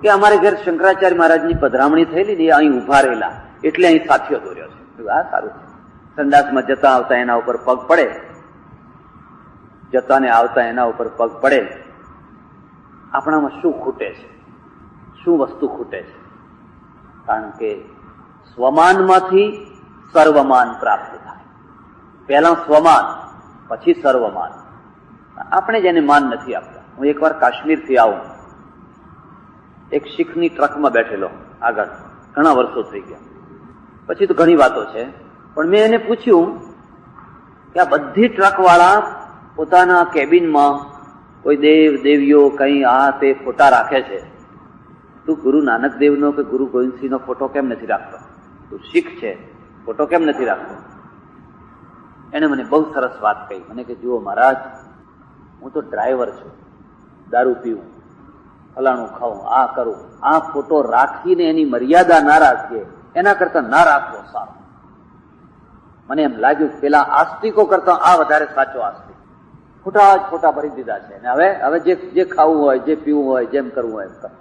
કે અમારે ઘર શંકરાચાર્ય મહારાજની પધરામણી થયેલી ને, અહીં ઉભા રહેલા, એટલે અહીં સાથીઓ દોર્યો છે. આ સારું છે. સંડાસમાં જતા આવતા એના ઉપર પગ પડે, જતા ને આવતા એના ઉપર પગ પડે. આપણામાં શું ખૂટે છે? શું વસ્તુ ખૂટે છે? કારણ કે સ્વમાનમાંથી સર્વમાન પ્રાપ્ત થાય. પહેલા સ્વમાન, પછી સર્વમાન. આપણે જેને માન નથી આપતા. હું એકવાર કાશ્મીરથી આવું, એક શીખની ટ્રકમાં બેઠેલો આગળ, ઘણા વર્ષો થઈ ગયા. પછી તો ઘણી વાતો છે, પણ મેં એને પૂછ્યું કે આ બધી ટ્રકવાળા પોતાના કેબિનમાં કોઈ દેવ દેવીઓ કંઈ આ તે ફોટા રાખે છે, તું ગુરુ નાનક દેવનો કે ગુરુ ગોવિંદસિંહનો ફોટો કેમ નથી રાખતો? તું શીખ છે, ફોટો કેમ નથી રાખતો? એને મને બહુ સરસ વાત કહી. મને કે જુઓ મહારાજ, હું તો ડ્રાઈવર છું, દારૂ પીવું, ફલાણું ખાવું, આ કરું, આ ફોટો રાખીને એની મર્યાદા ના રાખીએ એના કરતા ના રાખવો સારું. મને એમ લાગ્યું પેલા આસ્તિકો કરતા આ વધારે સાચો આસ્તિક. ખોટા જ ખોટા ભરી દીધા છે અને હવે જે ખાવું હોય, જે પીવું હોય, જેમ કરવું હોય એમ કર.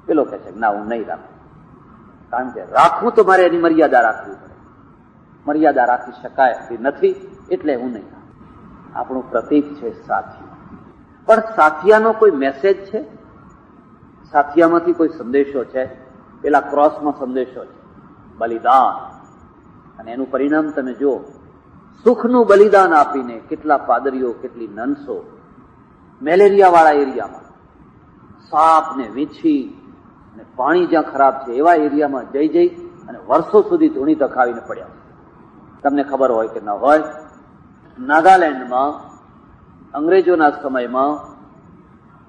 પેલો કહે છે ના, હું નહીં રાખું, કારણ કે રાખવું તો મારે એની મર્યાદા રાખવી પડે. મર્યાદા રાખી શકાય નથી, એટલે હું નહીં રાખું. આપણું પ્રતીક છે સાથિયા. પણ સાથિયાનો કોઈ મેસેજ છે? સાથિયામાંથી કોઈ સંદેશો છે? પેલા ક્રોસમાં સંદેશો છે, બલિદાન. અને એનું પરિણામ તમે જુઓ, સુખનું બલિદાન આપીને કેટલા પાદરીઓ, કેટલી નન્સો મેલેરિયા વાળા એરિયામાં સાપ ને વીંછી અને પાણી જ્યાં ખરાબ છે એવા એરિયામાં જઈ અને વર્ષો સુધી ધૂણી તખાવીને પડ્યા છે. તમને ખબર હોય કે ન હોય, નાગાલેન્ડમાં અંગ્રેજોના સમયમાં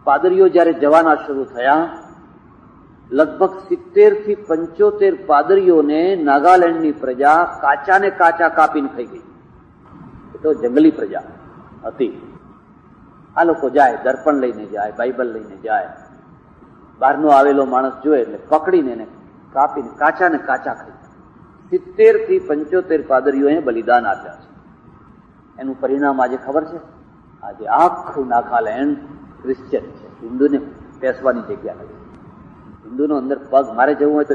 પાદરીઓ જ્યારે જવાના શરૂ થયા, લગભગ 70 થી 75 પાદરીઓને નાગાલેન્ડની પ્રજા કાચા ને કાચા કાપીને ખાઈ ગઈ. એ તો જંગલી પ્રજા હતી. આ લોકો જાય, દર્પણ લઈને જાય, બાઇબલ લઈને જાય, બહારનો આવેલો માણસ જોયે એટલે પકડીને એને કાપીને કાચા ને કાચા ખાઈ. 70 થી 75 પાદરીઓએ બલિદાન આપ્યા છે. એનું પરિણામ આજે ખબર છે? આજે આખું નાગાલેન્ડ ક્રિશ્ચિયન છે. હિન્દુને બેસવાની જગ્યા નથી. હિન્દુનો અંદર પગ મારે જવું હોય તો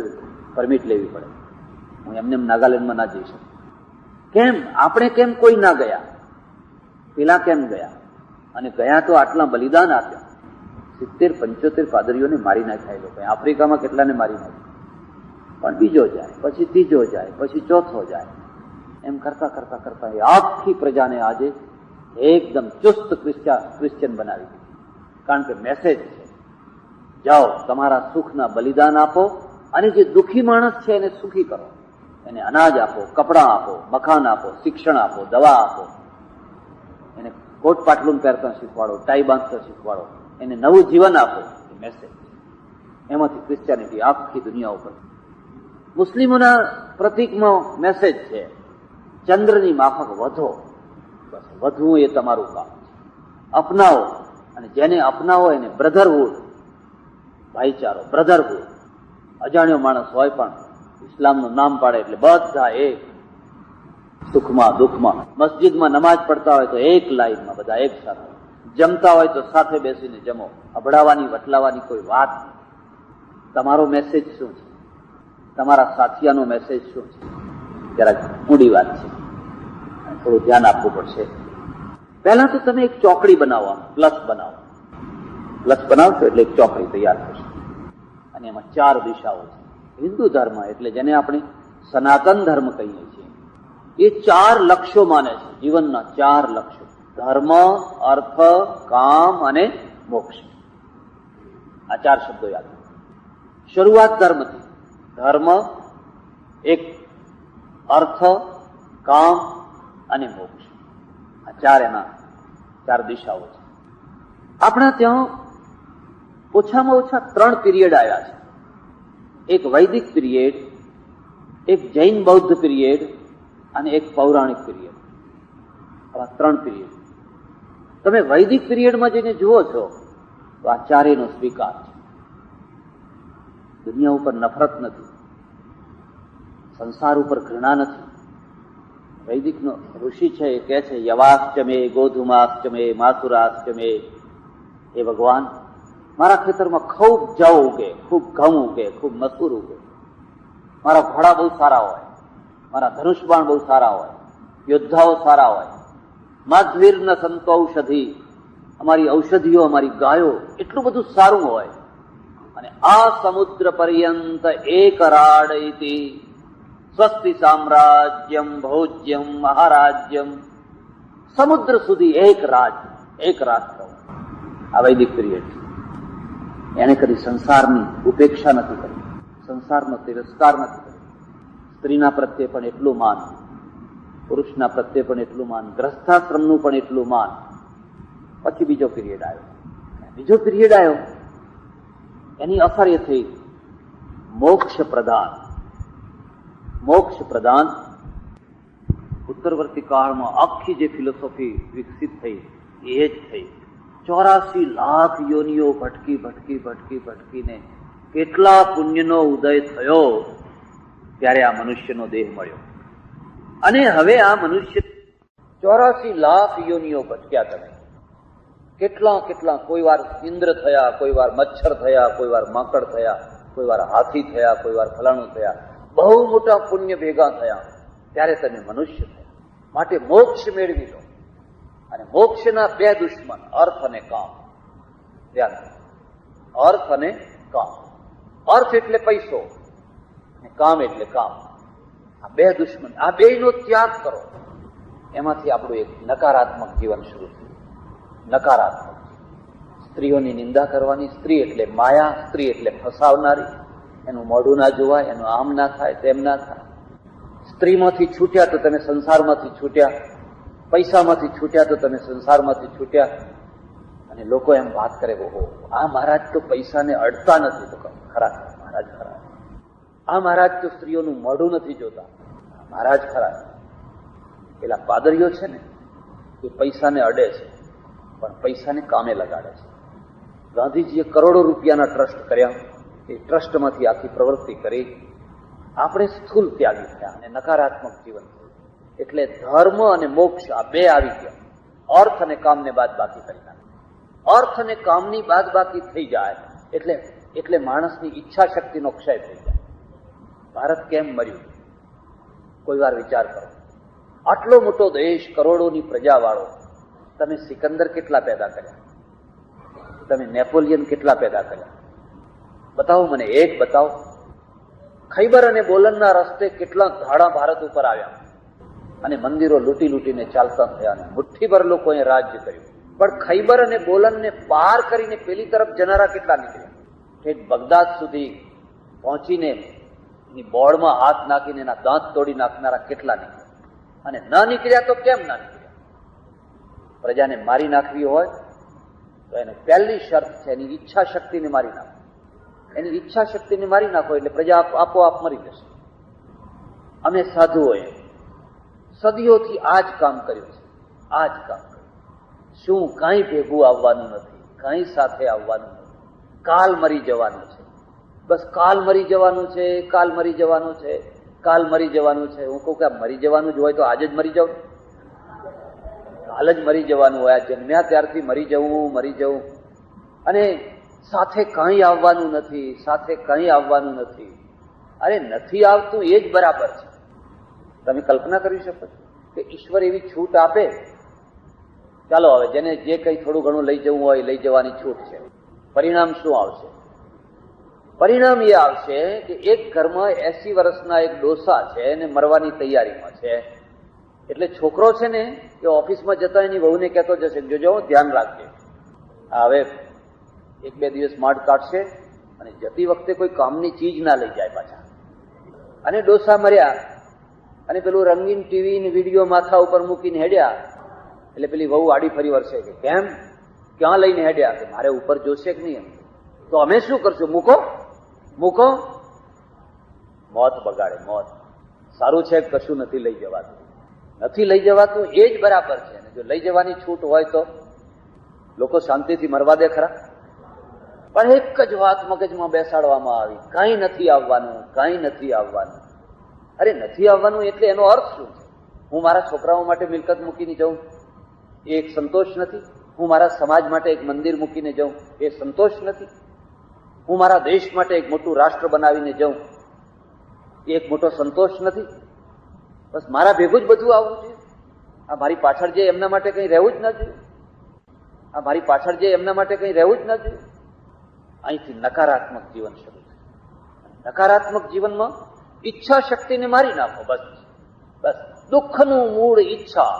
પરમિટ લેવી પડે. હું એમને નાગાલેન્ડમાં ના જઈ શકું. કેમ? આપણે કેમ કોઈ ના ગયા? પેલા કેમ ગયા? અને ગયા તો આટલા બલિદાન આપ્યા. 70-75 પાદરીઓને મારી નાખ્યા એ લોકો. આફ્રિકામાં કેટલાને મારી નાખ્યા. પણ બીજો જાય, પછી ત્રીજો જાય, પછી ચોથો જાય, એમ કરતા કરતા કરતા એ આખી પ્રજાને આજે એકદમ ચુસ્ત ક્રિશ્ચિયન બનાવી દીધી. કારણ કે મેસેજ છે, જાઓ તમારા સુખના બલિદાન આપો અને જે દુઃખી માણસ છે એને સુખી કરો. એને અનાજ આપો, કપડાં આપો, મકાન આપો, શિક્ષણ આપો, દવા આપો, એને કોટ પાટલું પહેરતા શીખવાડો, ટાઈ બાંધતા શીખવાડો, એને નવું જીવન આપો. એ મેસેજ એમાંથી ક્રિશ્ચિયાનિટી આખી દુનિયા ઉપર. મુસ્લિમોના પ્રતીકમાં મેસેજ છે, ચંદ્રની માફક વધો. બસ વધવું એ તમારું કામ છે. અપનાવો, અને જેને અપનાવો એને બ્રધરહુડ, ભાઈચારો, બ્રધરહુડ. અજાણ્યો માણસ હોય પણ ઇસ્લામનું નામ પાડે એટલે બધા એક, સુખમાં દુઃખમાં. મસ્જિદમાં નમાજ પડતા હોય તો એક લાઈનમાં બધા એક સાથે, જમતા હોય તો સાથે બેસીને જમો. અભડાવાની વટલાવાની કોઈ વાત નહીં. તમારો મેસેજ શું છે? તમારા સાથિયાનો મેસેજ શું છે? જરાક ઊંડી વાત છે, થોડું ધ્યાન આપવું પડશે. પહેલા તો તમે એક ચોકડી બનાવો, પ્લસ બનાવો. પ્લસ બનાવશો એટલે એક ચોકડી તૈયાર થશે અને એમાં 4 દિશાઓ છે. હિન્દુ ધર્મ એટલે જેને આપણે સનાતન ધર્મ કહીએ છીએ, એ 4 લક્ષ્યો માને છે, જીવનના 4 લક્ષ્યો: ધર્મ, અર્થ, કામ અને મોક્ષ. આ 4 શબ્દો યાદ રાખો. શરૂઆત ધર્મથી. ધર્મ એક, અર્થ, કામ અને મોક્ષ. આ 4 એના 4 દિશાઓ છે. આપણા ત્યાં ઓછામાં ઓછા 3 પીરિયડ આવ્યા છે. એક વૈદિક પીરિયડ, એક જૈન બૌદ્ધ પીરિયડ અને એક પૌરાણિક પીરિયડ. આવા 3 પીરિયડ. તમે વૈદિક પીરિયડમાં જઈને જુઓ છો તો આ 4નો સ્વીકાર છે. દુનિયા ઉપર નફરત નથી, સંસાર ઉપર ઘૃણા નથી. વૈદિકનો ઋષિ છે એ કહે છે, યવાશ્ચમે, ગોધુમાશ્ચમે, માસુરાશ્ચમે. એ ભગવાન, મારા ખેતરમાં ખૂબ જવ ઉગે, ખૂબ ઘઉં ઉગે, ખૂબ મસૂર ઉગે. મારા ઘોડા બહુ સારા હોય, મારા ધનુષબાણ બહુ સારા હોય, યોદ્ધાઓ સારા હોય. માધ્વીર્ન સંતૌષધિ, અમારી ઔષધિઓ, અમારી ગાયો, એટલું બધું સારું હોય. અને આ સમુદ્ર પર્યંત એક રાડ ઇતિ સ્વસ્તિ સામ્રાજ્યમ ભોજ્યમ મહારાજ્યમ. સમુદ્ર સુધી એક રાજ, એક રાષ્ટ્ર. આ વૈદિક પીરિયડ છે. એને કદી સંસારની ઉપેક્ષા નથી કરી, સંસારનો તિરસ્કાર નથી કર્યો. સ્ત્રીના પ્રત્યે પણ એટલું માન, પુરુષના પ્રત્યે પણ એટલું માન, ગ્રસ્થાશ્રમનું પણ એટલું માન. પછી બીજો પીરિયડ આવ્યો. એની અસર એ થઈ મોક્ષ પ્રદાન. ઉત્તરવર્તી કાળમાં આખી જે ફિલોસોફી વિકસિત થઈ એ જ થઈ. 84 લાખ યોનિઓ ભટકીને કેટલા પુણ્યનો ઉદય થયો ત્યારે આ મનુષ્યનો દેહ મળ્યો. અને હવે આ મનુષ્ય 84 લાખ યોનિઓ ભટક્યા. તમે કેટલા કોઈ વાર ઇન્દ્ર થયા, કોઈ વાર મચ્છર થયા, કોઈ વાર માંકડ થયા, કોઈ વાર હાથી થયા, કોઈ વાર ફલાણું થયા, બહુ મોટા પુણ્ય ભેગા થયા ત્યારે તમે મનુષ્ય થયા. માટે મોક્ષ મેળવી લો. અને મોક્ષના બે દુશ્મન, અર્થ અને કામ. ધ્યાન રાખો, અર્થ અને કામ. અર્થ એટલે પૈસો અને કામ એટલે કામ. આ બે દુશ્મન, આ બેયનો ત્યાગ કરો. એમાંથી આપણું એક નકારાત્મક જીવન શરૂ થયું. નકારાત્મક, સ્ત્રીઓની નિંદા કરવાની. સ્ત્રી એટલે માયા, સ્ત્રી એટલે ફસાવનારી. એનું મોઢું ના જોવાય, એનું આમ ના થાય, તેમ ના થાય. સ્ત્રીમાંથી છૂટ્યા તો તમે સંસારમાંથી છૂટ્યા, પૈસામાંથી છૂટ્યા તો તમે સંસારમાંથી છૂટ્યા. અને લોકો એમ વાત કરે, ઓહો આ મહારાજ તો પૈસાને અડતા નથી. તો ખરા મહારાજ ખરા. આ મહારાજ તો સ્ત્રીઓનું મોઢું નથી જોતા. મહારાજ ખરા. પેલા પાદરીઓ છે ને એ પૈસાને અડે છે પણ પૈસાને કામે લગાડે છે. ગાંધીજીએ કરોડો રૂપિયાના ટ્રસ્ટ કર્યા. એ ટ્રસ્ટમાંથી આખી પ્રવૃત્તિ કરી. આપણે સ્થૂલ ત્યાગી થયા અને નકારાત્મક જીવન થયું. એટલે ધર્મ અને મોક્ષ આ બે આવી ગયા. અર્થ અને કામને બાદ બાકી કરી નાખે. અર્થ અને કામની બાદ બાકી થઈ જાય એટલે માણસની ઈચ્છા શક્તિનો ક્ષય થઈ જાય. ભારત કેમ મર્યું? કોઈ વાર વિચાર કરો. આટલો મોટો દેશ, કરોડોની પ્રજાવાળો, તમે સિકંદર કેટલા પેદા કર્યા? તમે નેપોલિયન કેટલા પેદા કર્યા? બતાવો મને, એક બતાવો. ખૈબર અને બોલનના રસ્તે કેટલા ધાડા ભારત ઉપર આવ્યા અને મંદિરો લૂંટીને ચાલતા થયા અને મુઠ્ઠીભર લોકોએ રાજ્ય કર્યું. પણ ખૈબર અને બોલનને પાર કરીને પેલી તરફ જનારા કેટલા નીકળ્યા? ઠેઠ બગદાદ સુધી પહોંચીને એની બોર્ડમાં હાથ નાખીને એના દાંત તોડી નાખનારા કેટલા નીકળ્યા? અને ન નીકળ્યા તો કેમ ના નીકળ્યા? પ્રજાને મારી નાખવી હોય તો એને પહેલી શરત છે એની ઈચ્છા શક્તિને મારી નાખો. એની ઈચ્છા શક્તિને મારી નાખો એટલે પ્રજા આપોઆપ મરી જશે. અમે સાધુઓએ સદીઓથી આ જ કામ કર્યું છે. આ જ કામ કર્યું. શું કાંઈ ભેગું આવવાનું નથી, કાંઈ સાથે આવવાનું નથી. કાલ મરી જવાનું છે. બસ કાલ મરી જવાનું છે, કાલ મરી જવાનું છે, કાલ મરી જવાનું છે. હું કહું કે મરી જવાનું જ હોય તો આજે જ મરી જાઉં. કાલ જ મરી જવાનું હોય. જન્મ્યા ત્યારથી મરી જવું અને સાથે કંઈ આવવાનું નથી, સાથે કંઈ આવવાનું નથી. અરે નથી આવતું એ જ બરાબર છે. તમે કલ્પના કરી શકો કે ઈશ્વર એવી છૂટ આપે? ચાલો હવે જેને જે કંઈ થોડું ઘણું લઈ જવું હોય લઈ જવાની છૂટ છે. પરિણામ શું આવશે? પરિણામ એ આવશે કે એક ઘરમાં 80 વર્ષના એક ડોસા છે અને મરવાની તૈયારીમાં છે. એટલે છોકરો છે ને એ ઓફિસમાં જતા એની વહુને કહેતો જશે, જોજો ધ્યાન રાખજે. હવે 1-2 દિવસ માંડ કાઢશે અને જતી વખતે કોઈ કામની ચીજ ના લઈ જાય પાછા. અને ડોસા મર્યા અને પેલું રંગીન ટીવી ને વિડીયો માથા ઉપર મૂકીને હેડ્યા. એટલે પેલી વહુ આડી ફરી વળશે કે કેમ, ક્યાં લઈને હેડ્યા? કે મારે ઉપર જોશે કે નહીં. તો અમે શું કરશું? મૂકો. મોત બગાડે, મોત. સારું છે કશું નથી લઈ જવાતું એ જ બરાબર છે. અને જો લઈ જવાની છૂટ હોય તો લોકો શાંતિથી મરવા દે ખરા? પણ એક જ વાત મગજમાં બેસાડવામાં આવી, કાંઈ નથી આવવાનું. અરે નથી આવવાનું એટલે એનો અર્થ શું છે? હું મારા છોકરાઓ માટે મિલકત મૂકીને જઉં એ એક સંતોષ નથી? હું મારા સમાજ માટે એક મંદિર મૂકીને જઉં એ સંતોષ નથી? હું મારા દેશ માટે એક મોટું રાષ્ટ્ર બનાવીને જઉં એ એક મોટો સંતોષ નથી? બસ મારા ભેગું જ બધું આવવું જોઈએ. આ મારી પાછળ જે એમના માટે કંઈ રહેવું જ ન જોઈએ. અહીંથી નકારાત્મક જીવન શરૂ થાય. નકારાત્મક જીવનમાં ઈચ્છા શક્તિને મારી નાખો. બસ દુઃખનું મૂળ ઈચ્છા.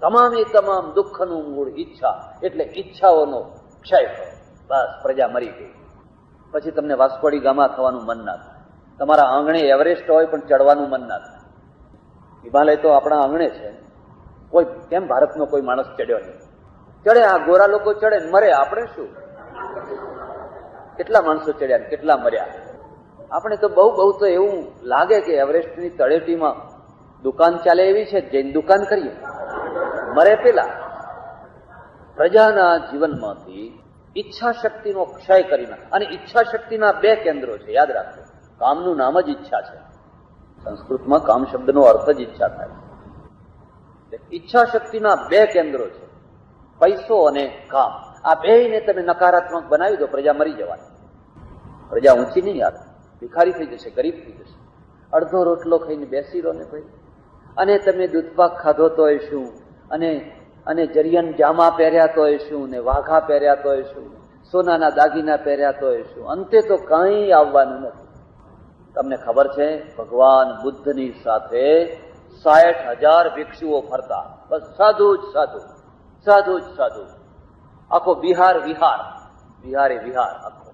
તમામ દુઃખનું મૂળ ઈચ્છા. એટલે ઈચ્છાઓનો ક્ષય કરો. બસ પ્રજા મરી ગઈ. પછી તમને વાસ્કોડી ગામા થવાનું મન ના થાય. તમારા આંગણે એવરેસ્ટ હોય પણ ચડવાનું મન ના થાય. હિમાલય તો આપણા આંગણે છે, કોઈ કેમ ભારતનો કોઈ માણસ ચડ્યો નહીં? ચડે, આ ગોરા લોકો ચડે ને મરે, આપણે શું? કેટલા માણસો ચડ્યા ને કેટલા મર્યા? આપણે તો બહુ તો એવું લાગે કે એવરેસ્ટની તળેટીમાં દુકાન ચાલે એવી છે, જઈને દુકાન કરીએ, મરે પેલા. પ્રજાના જીવનમાંથી ઈચ્છા શક્તિનો ક્ષય કરીને, અને ઈચ્છા શક્તિના બે કેન્દ્રો છે, યાદ રાખજો. કામનું નામ જ ઈચ્છા છે. સંસ્કૃતમાં કામ શબ્દનો અર્થ જ ઈચ્છા થાય. ઈચ્છા શક્તિના બે કેન્દ્રો છે, પૈસો અને કામ. આ બેયને તમે નકારાત્મક બનાવી દો, પ્રજા મરી જવાની. પ્રજા ઊંચી નહીં આવે, ભિખારી થઈ જશે, ગરીબ થઈ જશે. અડધો રોટલો ખાઈને બેસી રહો ને ભાઈ. અને તમે દૂધપાક ખાધો તોય શું, અને જરિયન જામા પહેર્યા તોય શું, ને વાઘા પહેર્યા તોય શું, સોનાના દાગીના પહેર્યા તોય શું, અંતે તો કંઈ આવવાનું નથી. તમને ખબર છે, ભગવાન બુદ્ધની સાથે 60,000 ભિક્ષુઓ ફરતા, બસ સાધુ જ સાધુ, સાધુ જ સાધુ. આખો વિહાર આખો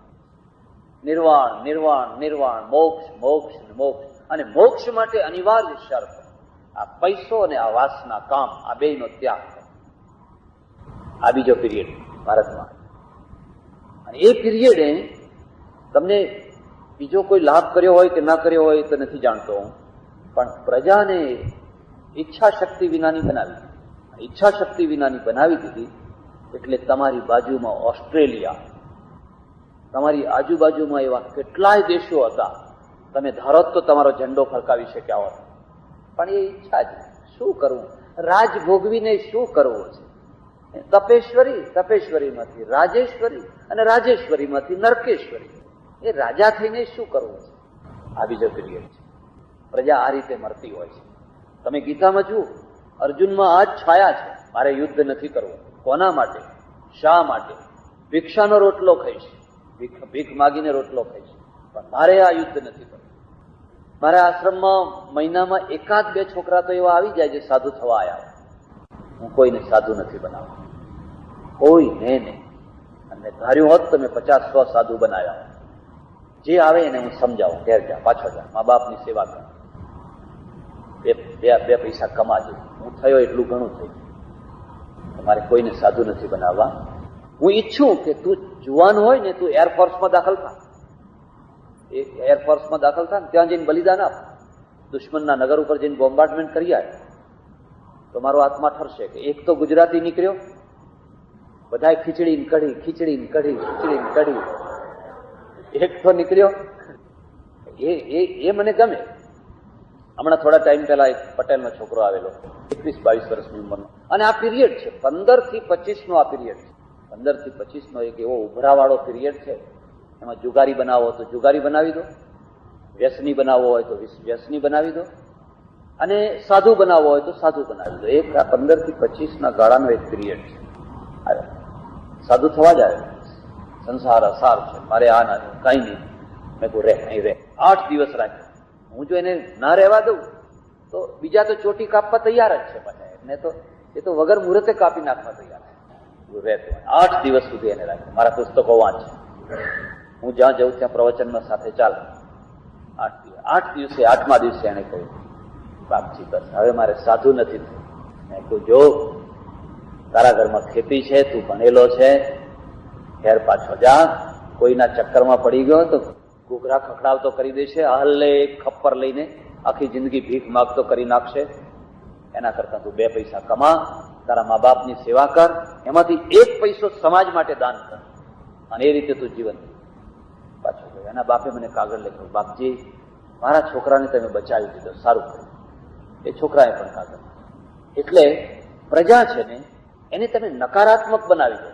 નિર્વાણ નિર્વાણ નિર્વાણ, મોક્ષ મોક્ષ મોક્ષ. અને મોક્ષ માટે અનિવાર્ય શરત આ પૈસો અને આ વાસના, કામ, આ બેયનો ત્યાગ. આ બીજો પીરિયડ ભારતમાં. અને એ પીરિયડે તમને બીજો કોઈ લાભ કર્યો હોય કે ના કર્યો હોય તો નથી જાણતો હું, પણ પ્રજાને ઈચ્છા શક્તિ વિનાની બનાવી. ઈચ્છા શક્તિ વિનાની બનાવી દીધી એટલે તમારી બાજુમાં ઓસ્ટ્રેલિયા, તમારી આજુબાજુમાં એવા કેટલાય દેશો હતા, તમે ધારો તો તમારો ઝંડો ફરકાવી શક્યા હોત. પણ એ ઈચ્છા જ શું કરવું, રાજ ભોગવીને શું કરવું છે? તપેશ્વરીમાંથી રાજેશ્વરી અને રાજેશ્વરીમાંથી નરકેશ્વરી. એ રાજા થઈને શું કરવું છે? આ બીજો પીરિયડ છે. પ્રજા આ રીતે મરતી હોય છે. તમે ગીતામાં જુઓ, અર્જુનમાં આ જ છાયા છે. મારે યુદ્ધ નથી કરવું. કોના માટે? શા માટે? ભિક્ષાનો રોટલો ખાઈશ, ભીખ માગીને રોટલો ખાઈશ, પણ મારે આ યુદ્ધ નથી કરવું. મારા આશ્રમમાં મહિનામાં 1-2 છોકરા તો એવા આવી જાય જે સાધુ થવા આવ્યા. હું કોઈને સાધુ નથી બનાવતો, કોઈને નહીં. અને ધાર્યું હોત તમે 50-100 સાધુ બનાવ્યા. જે આવે એને હું સમજાવું, ઘેર જા, પાછો જા, મા બાપની સેવા કર, બે પૈસા કમાજો. હું થયો એટલું ઘણું થઈ. તમારે કોઈને સાધુ નથી બનાવવા. હું ઈચ્છું કે તું જુવાન હોય ને, તું એરફોર્સમાં દાખલ થા. એરફોર્સમાં દાખલ થા ને ત્યાં જઈને બલિદાન આપ, દુશ્મનના નગર ઉપર જઈને બોમ્બાર્ડમેન્ટ કરી આવે, તો મારો આત્મા ઠરશે કે એક તો ગુજરાતી નીકળ્યો, બધા ખીચડી ને કઢી, ખીચડી ને કઢી, ખીચડી ને કઢી. એક તો નીકળ્યો, એ મને ગમે. હમણાં થોડા ટાઈમ પહેલા એક પટેલનો છોકરો આવેલો, 21-22 વર્ષની ઉંમરનો. અને આ પીરિયડ છે 15 થી 25 નો. આ પીરિયડ છે 15 થી 25 નો. એક એવો ઉભરાવાળો પીરિયડ છે. એમાં જુગારી બનાવો તો જુગારી બનાવી દો, વ્યસની બનાવવો હોય તો વ્યસની બનાવી દો, અને સાધુ બનાવવો હોય તો સાધુ બનાવી દો. એક આ 15 થી 25 ના ગાળાનો એક પીરિયડ છે. સાધુ થવા જ આવે, સંસાર અસાર છે, મારે આ ના કઈ નહીં. મેં કહું રે નહીં, રે 8 દિવસ રાખ્યો. હું જો એને ના રહેવા દઉં તો બીજા તો ચોટી કાપવા તૈયાર જ છે પાછા. એને તો એ તો વગર મુહૂર્તે કાપી નાખવા તૈયાર છે. રહેતો 8 દિવસ સુધી એને રાખ્યો. મારા પુસ્તકો વાંચ, હું જ્યાં જઉં ત્યાં પ્રવચનમાં સાથે ચાલ. 8 દિવસે 8મા દિવસે એને કહ્યું, બાપજી બસ હવે મારે સાધુ નથી થયું. મેં કહ્યું જો તારા ઘરમાં ખેતી છે, તું ભણેલો છે, ઘેર પાછો જા. કોઈના ચક્કરમાં પડી ગયો તો ઘૂઘરા ખખડાવતો કરી દેશે, હલ્લે એક ખપ્પર લઈને આખી જિંદગી ભીખ માગતો કરી નાખશે. એના કરતા તું 2 પૈસા કમા, તારા મા બાપની સેવા કર, એમાંથી 1 પૈસો સમાજ માટે દાન કર, અને એ રીતે તું જીવન પાછો ગયો. એના બાપે મને કાગળ લખ્યું, બાપજી મારા છોકરાને તમે બચાવી દીધો, સારું કર્યું. એ છોકરાએ પણ કાગળ. એટલે પ્રજા છે ને એને તમે નકારાત્મક બનાવી દો,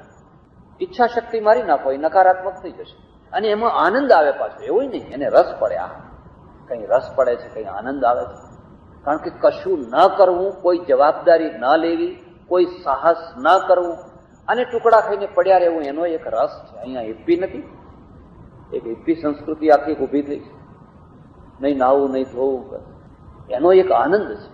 ઈચ્છા શક્તિ મારી નાખો, એ નકારાત્મક થઈ જશે. અને એમાં આનંદ આવે પાછો, એવું નહીં, એને રસ પડે. આ કઈ રસ પડે છે, કઈ આનંદ આવે છે. કારણ કે કશું ન કરવું, કોઈ જવાબદારી ન લેવી, કોઈ સાહસ ન કરવું, અને ટુકડા ખાઈને પડ્યા રહેવું, એનો એક રસ છે. અહીંયા હિપ્પી નથી, એક હિપ્પી સંસ્કૃતિ આખી ઊભી થઈ છે. નહીં નાવું, નહીં ધોવું, એનો એક આનંદ છે.